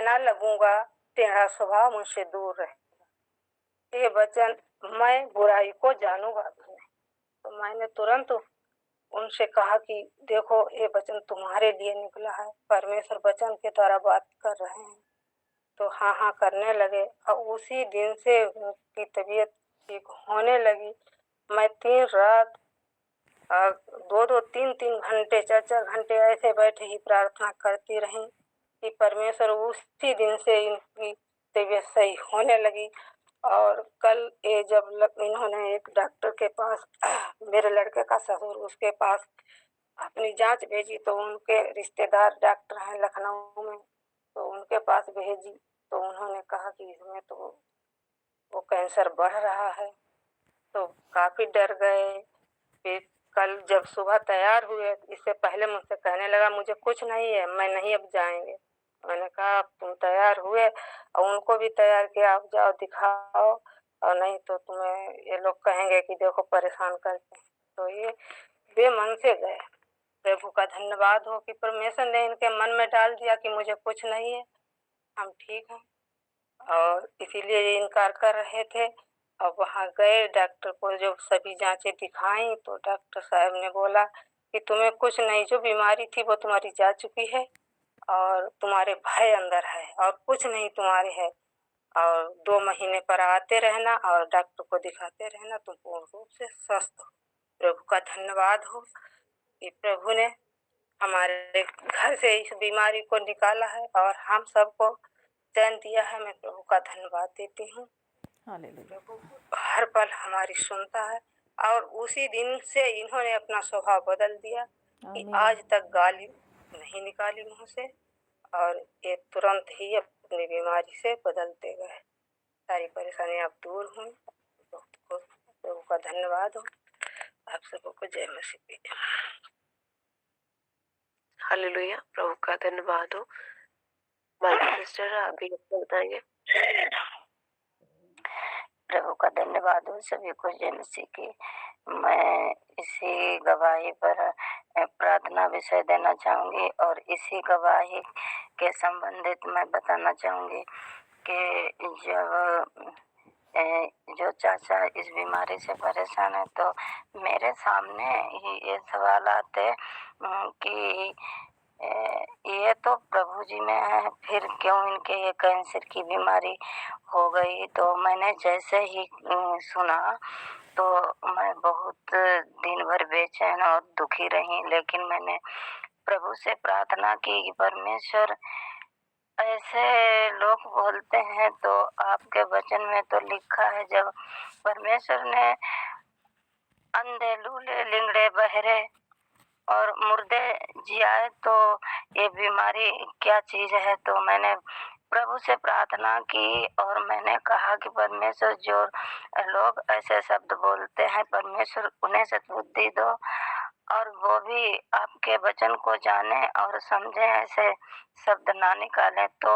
ना लगूंगा, टेढ़ा स्वभाव मुझसे दूर रहे। ये वचन मैं बुराई को जानूंगा भी नहीं। तो मैंने तुरंत उनसे कहा कि देखो ये वचन तुम्हारे लिए निकला है, परमेश्वर वचन के द्वारा बात कर रहे हैं। तो हाँ हाँ करने लगे और उसी दिन से उनकी तबीयत ठीक होने लगी। मैं 3 रात 2-2 3-3 घंटे 4-4 घंटे ऐसे बैठे ही प्रार्थना करती रही कि परमेश्वर उसी दिन से इनकी तबीयत सही होने लगी। और कल ये जब इन्होंने एक डॉक्टर के पास मेरे लड़के का ससुर उसके पास अपनी जांच भेजी तो उनके रिश्तेदार डॉक्टर हैं लखनऊ में, तो उनके पास भेजी तो उन्होंने कहा कि इसमें तो वो कैंसर बढ़ रहा है। तो काफ़ी डर गए। फिर कल जब सुबह तैयार हुए, इससे पहले मुझसे कहने लगा मुझे कुछ नहीं है, मैं नहीं अब जाएंगे। मैंने कहा अब तुम तैयार हुए और उनको भी तैयार किया, अब जाओ दिखाओ और नहीं तो तुम्हें ये लोग कहेंगे कि देखो परेशान करते हैं। तो ये बेमन से गए। प्रभु का धन्यवाद हो कि परमेश्वर ने इनके मन में डाल दिया कि मुझे कुछ नहीं है, हम ठीक हैं। और इसीलिए ये इनकार कर रहे थे। अब वहाँ गए डॉक्टर को जो सभी जांचें दिखाई तो डॉक्टर साहब ने बोला कि तुम्हें कुछ नहीं, जो बीमारी थी वो तुम्हारी जा चुकी है और तुम्हारे भय अंदर है और कुछ नहीं तुम्हारे है। और 2 महीने पर आते रहना और डॉक्टर को दिखाते रहना, तुम पूर्ण रूप से स्वस्थ हो। प्रभु का धन्यवाद हो कि प्रभु ने हमारे घर से इस बीमारी को निकाला है और हम सबको चैन दिया है। मैं प्रभु का धन्यवाद देती हूँ। हालेलुया। प्रभु हर पल हमारी सुनता है और उसी दिन से इन्होंने अपना स्वभाव बदल दिया कि आमीन। आज तक गाली नहीं निकाली मुंह से और ये तुरंत ही अपनी बीमारी से बदलते गए। सारी परेशानी अब दूर हुई। प्रभु का धन्यवाद हो। आप सबको जय मसीह। हालेलुया, प्रभु का धन्यवाद हो। मालती सिस्टर अभी अपना बताएंगे। प्रभु का धन्यवाद हो। सभी को जय मसीह की। मैं इसी गवाही पर प्रार्थना विषय देना चाहूँगी और इसी गवाही के संबंधित मैं बताना चाहूँगी कि जब जो चाचा इस बीमारी से परेशान है तो मेरे सामने ही ये सवाल आते कि ये तो प्रभु जी में है, फिर क्यों इनके ये कैंसर की बीमारी हो गई। तो मैंने जैसे ही सुना तो मैं बहुत दिन भर बेचैन और दुखी रही, लेकिन मैंने प्रभु से प्रार्थना की कि परमेश्वर, ऐसे लोग बोलते हैं तो आपके वचन में तो लिखा है, जब परमेश्वर ने अंधे, लूले, लिंगड़े, बहरे और मुर्दे जियाए तो ये बीमारी क्या चीज है। तो मैंने प्रभु से प्रार्थना की और मैंने कहा कि परमेश्वर, जो लोग ऐसे शब्द बोलते हैं, परमेश्वर उन्हें सद्बुद्धि दो और वो भी आपके वचन को जाने और समझे, ऐसे शब्द ना निकालें। तो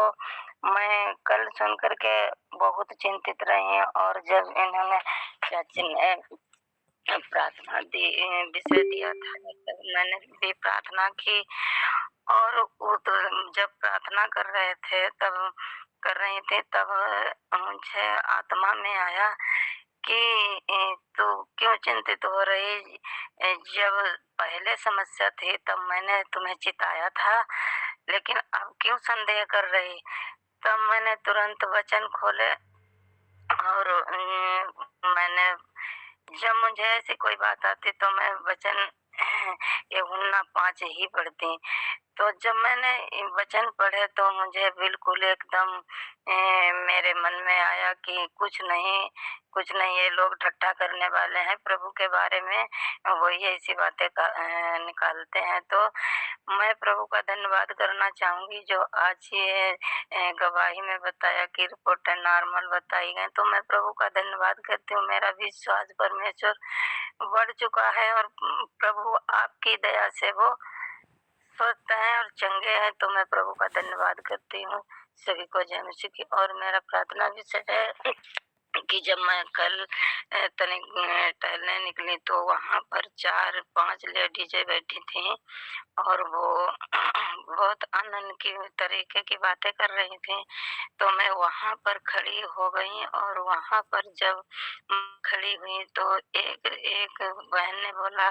मैं कल सुन करके बहुत चिंतित रही और जब इन्होंने चाची ने प्रार्थना विषय दिया था तब मैंने भी प्रार्थना की और वो तो जब प्रार्थना कर रही थी तब मुझे आत्मा में आया कि तू क्यों चिंतित हो रही। जब पहले समस्या थी तब मैंने तुम्हें चिताया था, लेकिन अब क्यों संदेह कर रही। तब मैंने तुरंत वचन खोले और मैंने, जब मुझे ऐसी कोई बात आती तो मैं वचन यूहन्ना 5 ही पढ़ती। तो जब मैंने वचन पढ़े तो मुझे बिल्कुल एकदम मेरे मन में आया कि कुछ नहीं, ये लोग ठट्ठा करने वाले हैं प्रभु के बारे में, वही ऐसी बातें निकालते हैं। तो मैं प्रभु का धन्यवाद करना चाहूंगी जो आज ये गवाही में बताया कि रिपोर्ट नॉर्मल बताई गई। तो मैं प्रभु का धन्यवाद करती हूँ। मेरा विश्वास परमेश्वर बढ़ चुका है और प्रभु आपकी दया से वो स्वस्थ हैं और चंगे हैं। तो मैं प्रभु का धन्यवाद करती हूँ। सभी को जय मसीह की। और मेरा प्रार्थना विषय है कि जब मैं कल तनिक टहलने निकली तो वहाँ पर 4-5 लेडीजें बैठी थी और वो बहुत आनंद की तरीके की बातें कर रही थी। तो मैं वहाँ पर खड़ी हो गई और वहाँ पर जब खड़ी हुई तो एक बहन ने बोला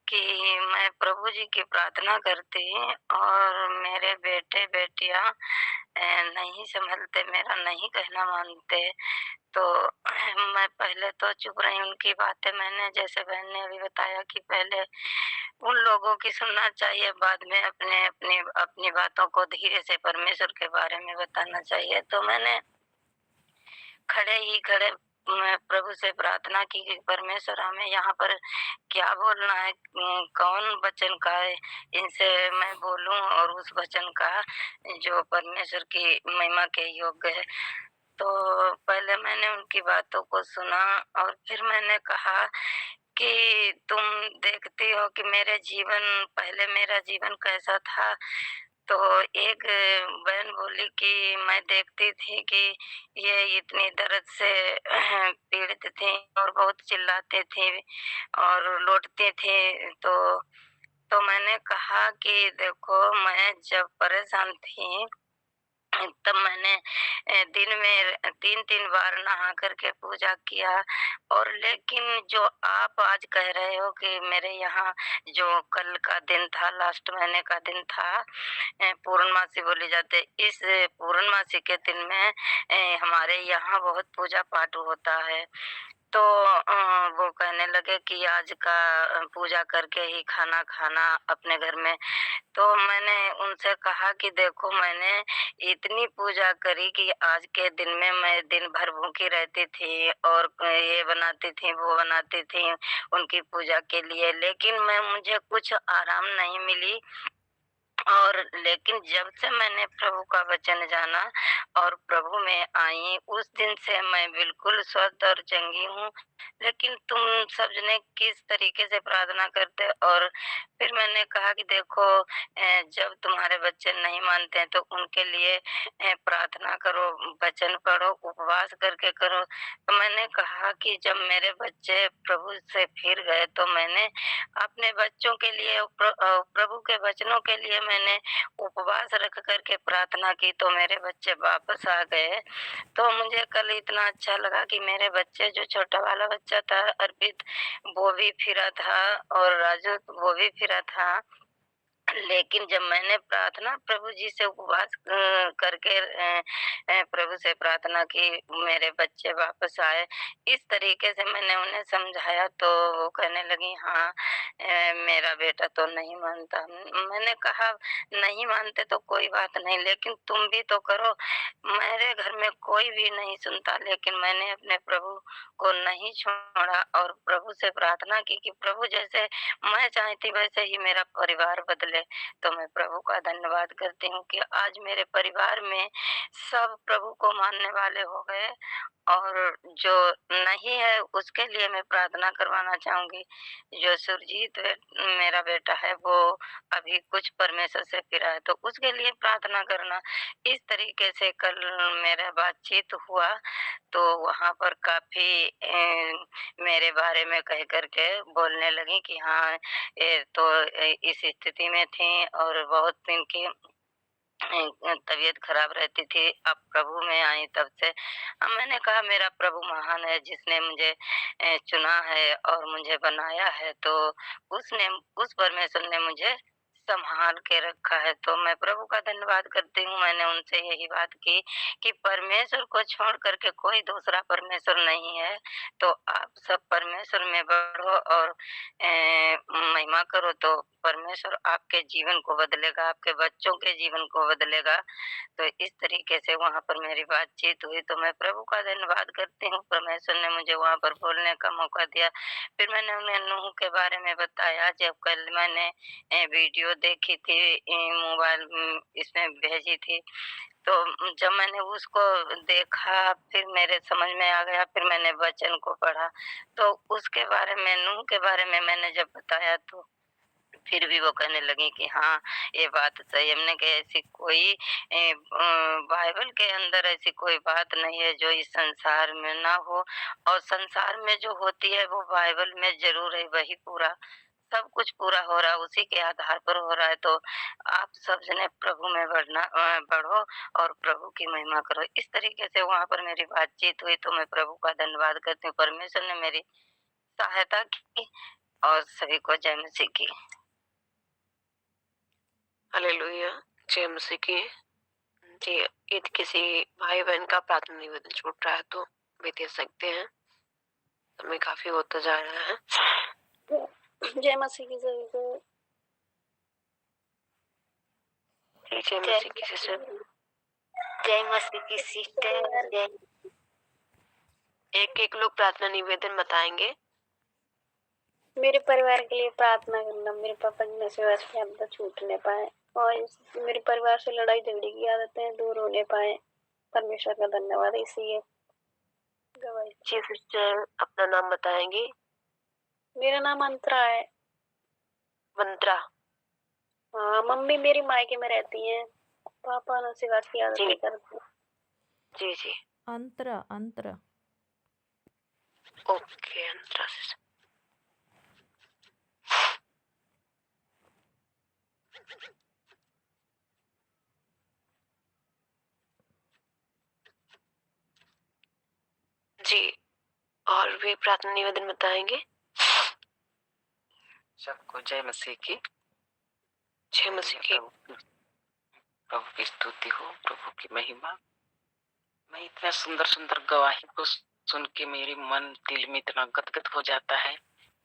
कि मैं प्रभु जी की प्रार्थना करती और मेरे बेटे बेटियां नहीं संभलते, मेरा नहीं कहना मानते। तो मैं पहले तो चुप रही। उनकी बातें मैंने, जैसे बहन ने अभी बताया कि पहले उन लोगों की सुनना चाहिए, बाद में अपनी बातों को धीरे से परमेश्वर के बारे में बताना चाहिए। तो मैंने खड़े मैं प्रभु से प्रार्थना की कि परमेश्वर हमें यहाँ पर क्या बोलना है, कौन वचन का है इनसे मैं बोलूं और उस वचन का जो परमेश्वर की महिमा के योग्य है। तो पहले मैंने उनकी बातों को सुना और फिर मैंने कहा कि तुम देखती हो कि पहले मेरा जीवन कैसा था। तो एक बहन बोली कि मैं देखती थी कि ये इतनी दर्द से पीड़ित थी और बहुत चिल्लाती थी और लौटती थी। तो मैंने कहा कि देखो, मैं जब परेशान थी तब मैंने दिन में 3-3 बार नहा करके पूजा किया। और लेकिन जो आप आज कह रहे हो कि मेरे यहाँ जो कल का दिन था, लास्ट महीने का दिन था, पूर्णमासी बोली जाती है। इस पूर्णमासी के दिन में हमारे यहाँ बहुत पूजा पाठ होता है। तो वो कहने लगे कि आज का पूजा करके ही खाना खाना अपने घर में। तो मैंने उनसे कहा कि देखो, मैंने इतनी पूजा करी कि आज के दिन में मैं दिन भर भूखी रहती थी और ये बनाती थी वो बनाती थी उनकी पूजा के लिए, लेकिन मुझे कुछ आराम नहीं मिली। और लेकिन जब से मैंने प्रभु का वचन जाना और प्रभु में आई, उस दिन से मैं बिल्कुल स्वस्थ और चंगी हूँ। लेकिन तुम सब जने किस तरीके से प्रार्थना करते, और फिर मैंने कहा कि देखो, जब तुम्हारे बच्चे नहीं मानते हैं तो उनके लिए प्रार्थना करो, वचन पढ़ो, उपवास करके करो। तो मैंने कहा कि जब मेरे बच्चे प्रभु से फिर गए तो मैंने अपने बच्चों के लिए प्रभु के वचनों के लिए मैंने उपवास रख करके प्रार्थना की, तो मेरे बच्चे वापस आ गए। तो मुझे कल इतना अच्छा लगा कि मेरे बच्चे, जो छोटा वाला बच्चा था अर्पित, वो भी फिरा था और राजू वो भी फिरा था। लेकिन जब मैंने प्रार्थना प्रभु जी से उपवास करके प्रभु से प्रार्थना की, मेरे बच्चे वापस आए। इस तरीके से मैंने उन्हें समझाया तो वो कहने लगी, हाँ मेरा बेटा तो नहीं मानता। मैंने कहा, नहीं मानते तो कोई बात नहीं, लेकिन तुम भी तो करो। मेरे घर में कोई भी नहीं सुनता, लेकिन मैंने अपने प्रभु को नहीं छोड़ा और प्रभु से प्रार्थना की कि प्रभु, जैसे मैं चाहती वैसे ही मेरा परिवार बदले। तो मैं प्रभु का धन्यवाद करती हूँ कि आज मेरे परिवार में सब प्रभु को मानने वाले हो गए, और जो नहीं है उसके लिए मैं प्रार्थना करवाना चाहूंगी। जो सुरजीत मेरा बेटा है, वो अभी कुछ परमेश्वर से फिरा है, तो उसके लिए प्रार्थना करना। इस तरीके से कल मेरा बातचीत हुआ, तो वहाँ पर काफी मेरे बारे में कह करके बोलने लगी कि हाँ, ये तो इस स्थिति में थी और बहुत दिन की तबीयत खराब रहती थी, अब प्रभु में आई तब से। मैंने कहा, मेरा प्रभु महान है, जिसने मुझे चुना है और मुझे बनाया है, तो उस परमेश्वर ने मुझे संभाल के रखा है। तो मैं प्रभु का धन्यवाद करती हूँ। मैंने उनसे यही बात की कि परमेश्वर को छोड़ करके कोई दूसरा परमेश्वर नहीं है, तो आप सब परमेश्वर में बढ़ो और महिमा करो, तो परमेश्वर आपके जीवन को बदलेगा, आपके बच्चों के जीवन को बदलेगा। तो इस तरीके से वहाँ पर मेरी बातचीत हुई, तो मैं प्रभु का धन्यवाद करती हूँ। परमेश्वर ने मुझे वहाँ पर बोलने का मौका दिया। फिर मैंने उन्हें नूह के बारे में बताया। जब कल मैंने वीडियो देखी थी, मोबाइल इसमें भेजी थी, तो जब मैंने उसको देखा, फिर मेरे समझ में आ गया, फिर मैंने वचन को पढ़ा, तो उसके बारे में, नूह के बारे में मैंने जब बताया, तो फिर भी वो कहने लगी कि हाँ, ये बात सही है। हमने कहा, ऐसी कोई बाइबल के अंदर ऐसी कोई बात नहीं है जो इस संसार में ना हो, और संसार में जो होती है वो बाइबल में जरूर है। वही पूरा सब कुछ पूरा हो रहा है, उसी के आधार पर हो रहा है। तो आप सब जने प्रभु में बढ़ो और प्रभु की महिमा करो। इस तरीके से वहाँ पर मेरी बातचीत हुई, तो मैं प्रभु का धन्यवाद करती हूँ। परमेश्वर ने मेरी सहायता की और सभी को जय मसीह की। हालेलुया, जय मसीह की। जी, यदि किसी भाई बहन का प्रार्थना निवेदन छूट रहा है तो वे दे सकते हैं। समय काफी होता जा रहा है। जय मसीह की जय जय। जय मसीह की सिस्टर। जय मसीह की सिस्टर। जय एक लोग प्रार्थना निवेदन बताएंगे। मेरे परिवार के लिए प्रार्थना करना, मेरे पापा की नशे की आदत छूटने पाए और मेरे परिवार से लड़ाई झगड़े की आदतें दूर होने पाए। परमेश्वर का धन्यवाद। इसी गवाही। जी सिस्टर, अपना नाम बताएंगी। मेरा नाम अंतरा है। मंत्रा। हाँ, मम्मी मेरी मायके में रहती हैं, पापा नशे की आदतें करते हैं। जी जी, अंतरा अंतरा। ओके, अंतरा सिस्टर। कोई प्रार्थना निवेदन बताएंगे? सबको जय मसीह की। जय मसीह की। प्रभु की स्तुति हो, प्रभु की महिमा। मैं इतना सुंदर सुंदर गवाही को सुन के मेरे मन दिल में इतना गदगद हो जाता है,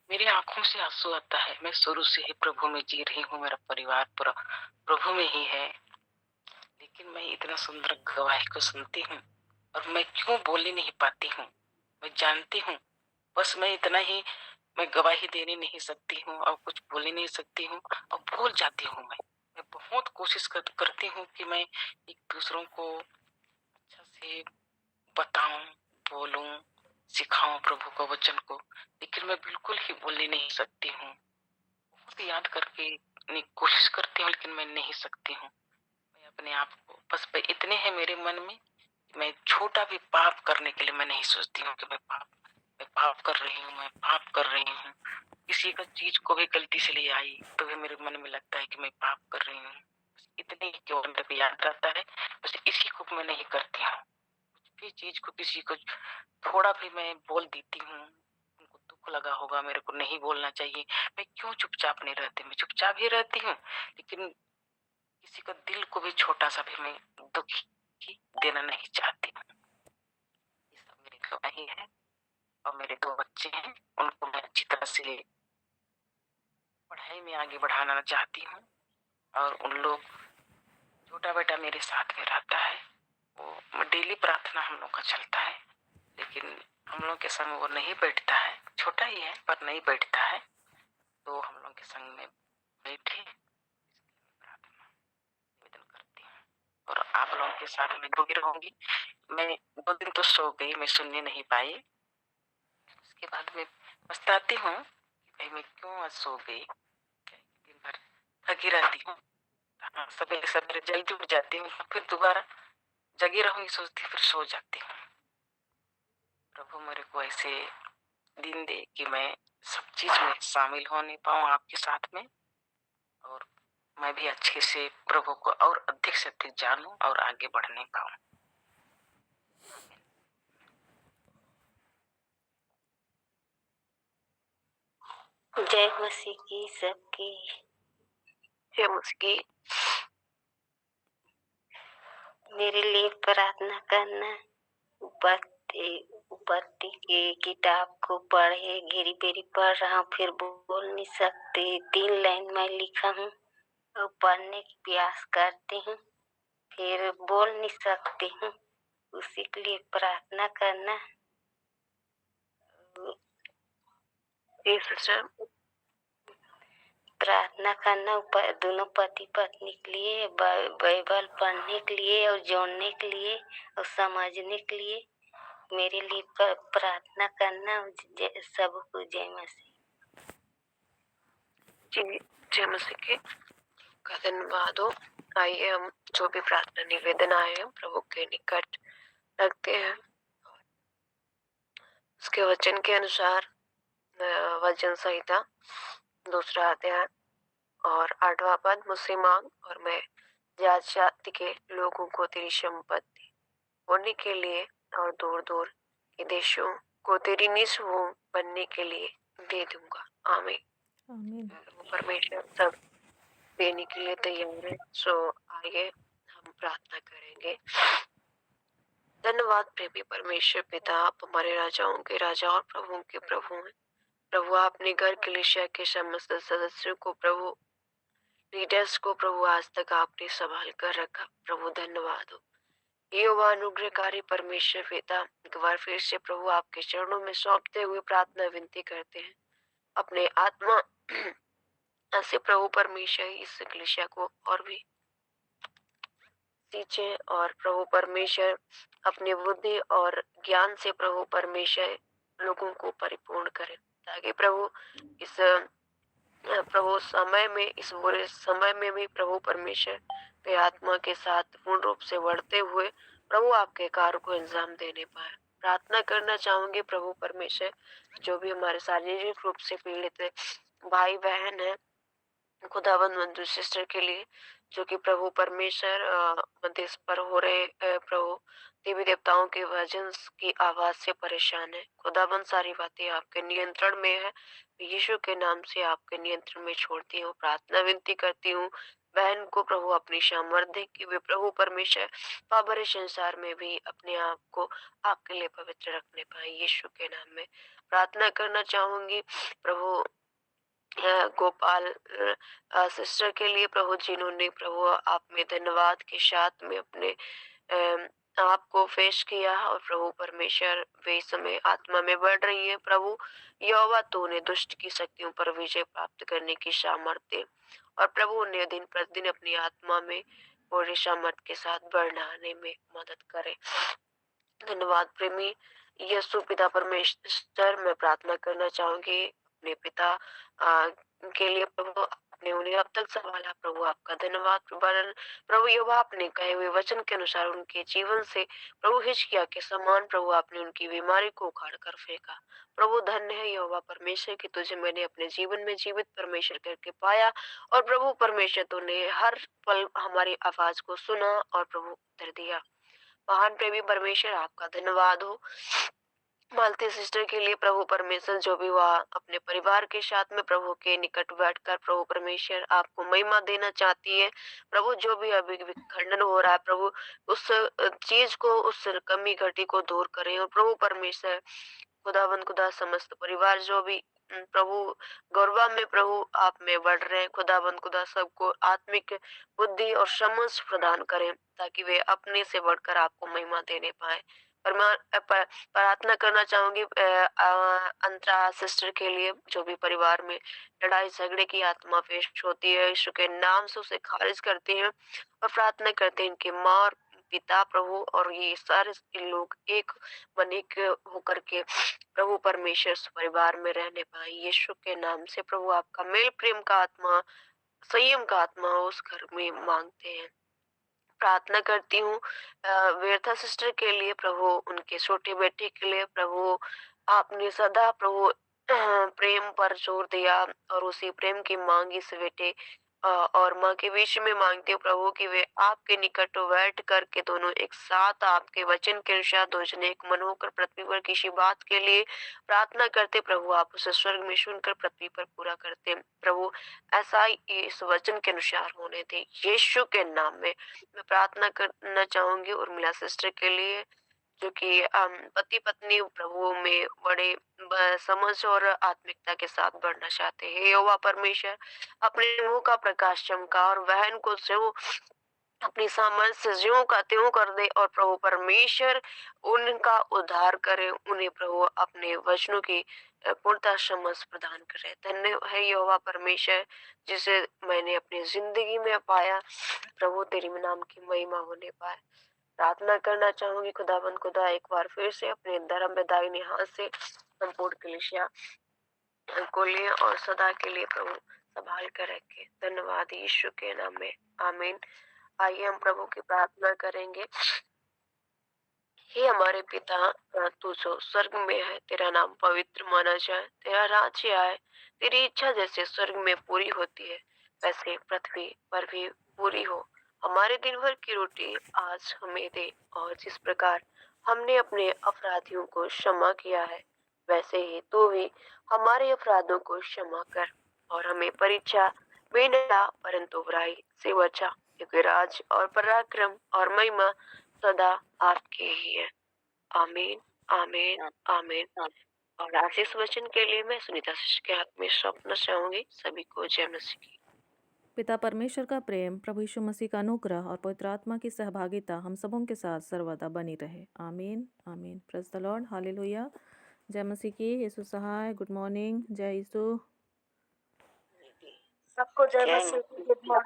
मेरी आंखों से आंसू आता है। मैं शुरू से ही प्रभु में जी रही हूँ, मेरा परिवार पूरा प्रभु में ही है, लेकिन मैं इतना सुंदर गवाही को सुनती हूँ और मैं क्यों बोल नहीं पाती हूँ। मैं जानती हूँ, बस मैं इतना ही, मैं गवाही देने नहीं सकती हूँ और कुछ बोल नहीं सकती हूँ और भूल जाती हूँ। मैं बहुत कोशिश करती हूँ कि मैं एक दूसरों को अच्छा से बताऊं, बोलूं, सिखाऊं प्रभु को वचन को, लेकिन मैं बिल्कुल ही बोलने नहीं सकती हूँ। बहुत याद करके कोशिश करती हूँ, लेकिन मैं नहीं सकती हूँ। मैं अपने आप को बस इतने हैं मेरे मन में, मैं छोटा भी पाप करने के लिए मैं नहीं सोचती हूँ कि मैं पाप कर रही हूँ, मैं पाप कर रही हूँ। किसी का चीज को भी गलती से ले आई तो भी मेरे मन में लगता है कि मैं पाप कर रही हूँ। इतने ही केवल मेरे को याद रहता है, बस इसी को मैं नहीं करती हूँ। कुछ भी चीज को किसी को थोड़ा भी मैं बोल देती हूँ, उनको दुख लगा होगा, मेरे को नहीं बोलना चाहिए। मैं क्यों चुपचाप नहीं रहती? मैं चुपचाप ही रहती हूँ, लेकिन किसी का दिल को भी छोटा सा भी मैं दुखी देना नहीं चाहती हूँ। ये सब मेरी गवाही है। और मेरे 2 बच्चे हैं, उनको मैं अच्छी तरह से पढ़ाई में आगे बढ़ाना चाहती हूँ। और उन लोग, छोटा बेटा मेरे साथ में रहता है, वो डेली प्रार्थना हम लोग का चलता है, लेकिन हम लोग के संग वो नहीं बैठता है। छोटा ही है पर नहीं बैठता है, तो हम लोग के संग में बैठे प्रार्थना निवेदन करती हूँ और आप लोगों के साथ में जुड़ी रहूंगी। मैं 2 दिन तो सो गई, मैं सुनने नहीं पाई। उसके बाद में पछताती हूँ कि भाई मैं क्यों आज सो गई, दिन भर थकी रहती हूँ। सवेरे सवेरे जल्दी उठ जाती हूँ, फिर दोबारा जगी रहूंगी सोचती, फिर सो जाती हूँ। प्रभु मेरे को ऐसे दिन दे कि मैं सब चीज में शामिल होने पाऊँ आपके साथ में, और मैं भी अच्छे से प्रभु को और अधिक से अधिक जानूं और आगे बढ़ने पाऊँ। जय मसीह की सबकी। जय मसीह की। मेरे लिए प्रार्थना करना। उपत्ति के किताब को पढ़े, घेरी बेरी पढ़ रहा हूँ, फिर बोल नहीं सकती। 3 लाइन में लिखा हूँ और पढ़ने की प्रयास करती हूँ, फिर बोल नहीं सकती हूँ। उसी के लिए प्रार्थना करना। प्रार्थना करना दोनों पति पत्नी के लिए, बाइबल पढ़ने के लिए और जोड़ने के लिए और समझने के लिए मेरे लिए प्रार्थना करना। सबको जय मसीह। जय मसीह का धन्यवाद हो। आइए हम जो भी प्रार्थना निवेदन आए हैं प्रभु के निकट रखते हैं। उसके वचन के अनुसार वचन संहिता 2 अध्याय और 8वां पद, मुझसे मांग और मैं जात जाति के लोगों को तेरी संपत्ति होने के लिए और दूर दूर के देशों को तेरी निज भूमि बनने के लिए दे दूंगा। आमीन। आमीन। परमेश्वर सब देने के लिए तैयार है। सो आइए हम प्रार्थना करेंगे। धन्यवाद प्रेमी परमेश्वर पिता, आप हमारे राजाओं के राजा और प्रभुओं के प्रभु हैं। प्रभु आपने घर कलीसिया के समस्त सदस्यों को, प्रभु लीडर्स को, प्रभु आज तक आपने संभाल कर रखा। प्रभु धन्यवाद हो। यहोवा अनुग्रहकारी परमेश्वर पिता, एक बार फिर से प्रभु आपके चरणों में सौंपते हुए प्रार्थना विनती करते हैं। अपने आत्मा ऐसे प्रभु परमेश्वर इस कलीसिया को और भी सींचे और प्रभु परमेश्वर अपनी बुद्धि और ज्ञान से प्रभु परमेश्वर लोगों को परिपूर्ण करे, ताकि प्रभु इस समय में, इस बुरे समय में भी प्रभु परमेश्वर के आत्मा के साथ पूर्ण रूप से बढ़ते हुए प्रभु आपके कार्य को अंजाम देने पाए। प्रार्थना करना चाहूंगी प्रभु परमेश्वर, जो भी हमारे शारीरिक रूप से पीड़ित भाई बहन है, खुदावंद मंजू सिस्टर के लिए जो कि प्रभु परमेश्वर मध्य पर हो रहे प्रभु देवी देवताओं के वजन की आवाज से परेशान है। खुदावंद सारी बातें आपके नियंत्रण में है। यीशु के नाम से आपके नियंत्रण में छोड़ती हूँ, प्रार्थना विनती करती हूँ बहन को प्रभु अपनी सामर्थ्य कि वे प्रभु परमेश्वर पापभरे संसार में भी अपने आप को आपके लिए पवित्र रखने पाए। यीशु के नाम में प्रार्थना करना चाहूंगी प्रभु गोपाल सिस्टर के लिए प्रभु, जिन्होंने प्रभु आप में धन्यवाद के साथ में अपने आपको पेश किया और प्रभु परमेश्वर वे इस समय आत्मा में बढ़ रही है। प्रभु यहोवा तो उन्हें दुष्ट की शक्तियों पर विजय प्राप्त करने की सामर्थ्य और प्रभु उन्हें दिन प्रतिदिन अपनी आत्मा में पूरी सामर्थ्य के साथ बढ़ाने में मदद करे। धन्यवाद प्रेमी यीशु पिता परमेश्वर, मैं प्रार्थना करना चाहूंगी अपने पिता के लिए प्रभु, आपने उन्हें अब तक संभाला प्रभु, आपका धन्यवाद प्रभु। यहोवा आपने कहे हुए वचन के अनुसार उनके जीवन से प्रभु हिजकिय्याह के समान प्रभु आपने उनकी बीमारी को उखाड़ कर फेंका। प्रभु धन्य है यहोवा परमेश्वर कि तुझे मैंने अपने जीवन में जीवित परमेश्वर करके पाया और प्रभु परमेश्वर तूने हर पल हमारी आवाज को सुना और प्रभु उत्तर दिया। महान प्रेमी परमेश्वर आपका धन्यवाद हो मालती सिस्टर के लिए प्रभु परमेश्वर, जो भी वह अपने परिवार के साथ में प्रभु के निकट बैठकर प्रभु परमेश्वर आपको महिमा देना चाहती है। प्रभु जो भी अभी विखंडन हो रहा है प्रभु, उस चीज को, उस कमी घटी को दूर करें और प्रभु परमेश्वर खुदावंद खुदा समस्त परिवार जो भी प्रभु गौरवा में प्रभु आप में बढ़ रहे हैं, खुदावंद खुदा सबको आत्मिक बुद्धि और समझ प्रदान करें ताकि वे अपने से बढ़कर आपको महिमा देने पाए। प्रार्थना करना चाहूंगी अंतरा सिस्टर के लिए, जो भी परिवार में लड़ाई झगड़े की आत्मा पेश होती है, यीशु के नाम से उसे खारिज करते हैं और प्रार्थना करते हैं इनके माँ और पिता प्रभु और ये सारे लोग एक मन एक होकर के प्रभु परमेश्वर परिवार में रहने पाए। यीशु के नाम से प्रभु आपका मेल प्रेम का आत्मा, संयम का आत्मा उस घर में मांगते हैं। प्रार्थना करती हूँ व्यर्था सिस्टर के लिए प्रभु, उनके छोटे बेटे के लिए प्रभु, आपने सदा प्रभु प्रेम पर जोर दिया और उसी प्रेम की मांग इस बेटे और माँ के बीच में मांगती हूँ प्रभु कि वे आपके निकट बैठ करके दोनों एक साथ आपके वचन के अनुसार दो जने एक मन होकर पृथ्वी पर किसी बात के लिए प्रार्थना करते प्रभु, आप उसे स्वर्ग में सुनकर पृथ्वी पर पूरा करते प्रभु। ऐसा ही इस वचन के अनुसार होने दे यीशु के नाम में। मैं प्रार्थना करना चाहूंगी उर्मिला सिस्टर के लिए, जो कि पति पत्नी प्रभु में बड़े समझ और आत्मिकता के साथ बढ़ना चाहते हैं। यहोवा परमेश्वर अपने मुंह का प्रकाश चमका और बहन को जो अपनी सामर्थ्य से ज्यों का त्यों कर दे और प्रभु परमेश्वर उनका उद्धार करे, उन्हें प्रभु अपने वचनों की पूर्णता समझ प्रदान करे। धन्य है यहोवा परमेश्वर जिसे मैंने अपनी जिंदगी में पाया, प्रभु तेरी नाम की महिमा होने पाए। प्रार्थना करना चाहूंगी खुदाबंद खुदा एक बार फिर से अपने धर्म में दाहिने हाथ से संपूर्ण कलीसिया को ले और सदा के लिए प्रभु संभाल कर रखे। धन्यवाद यीशु के नाम में, आमीन। आइए हम प्रभु की प्रार्थना करेंगे। हे हमारे पिता, तू जो स्वर्ग में है, तेरा नाम पवित्र माना जाए, तेरा राज्य आए, तेरी इच्छा जैसे स्वर्ग में पूरी होती है वैसे पृथ्वी पर भी पूरी हो। हमारे दिन भर की रोटी आज हमें दे और जिस प्रकार हमने अपने अपराधियों को क्षमा किया है वैसे ही तू भी हमारे अपराधों को क्षमा कर और हमें परीक्षा में न ला परंतु बुराई से बचा, क्योंकि राज और पराक्रम और महिमा सदा आपके ही है। आमीन आमीन आमीन। और आशीष वचन के लिए मैं सुनीता शिष्य के हाथ में सौंपना चाहूंगी। सभी को जय मसीह की। पिता परमेश्वर का प्रेम, प्रभु यीशु मसीह का अनुग्रह और पवित्र आत्मा की सहभागिता हम सबों के साथ सर्वदा बनी रहे। आमीन आमीन। Praise the lord, hallelujah. जय मसीह की। यीशु सहाय। Good morning. जय यीशु। सबको जय मसीह की। Good morning.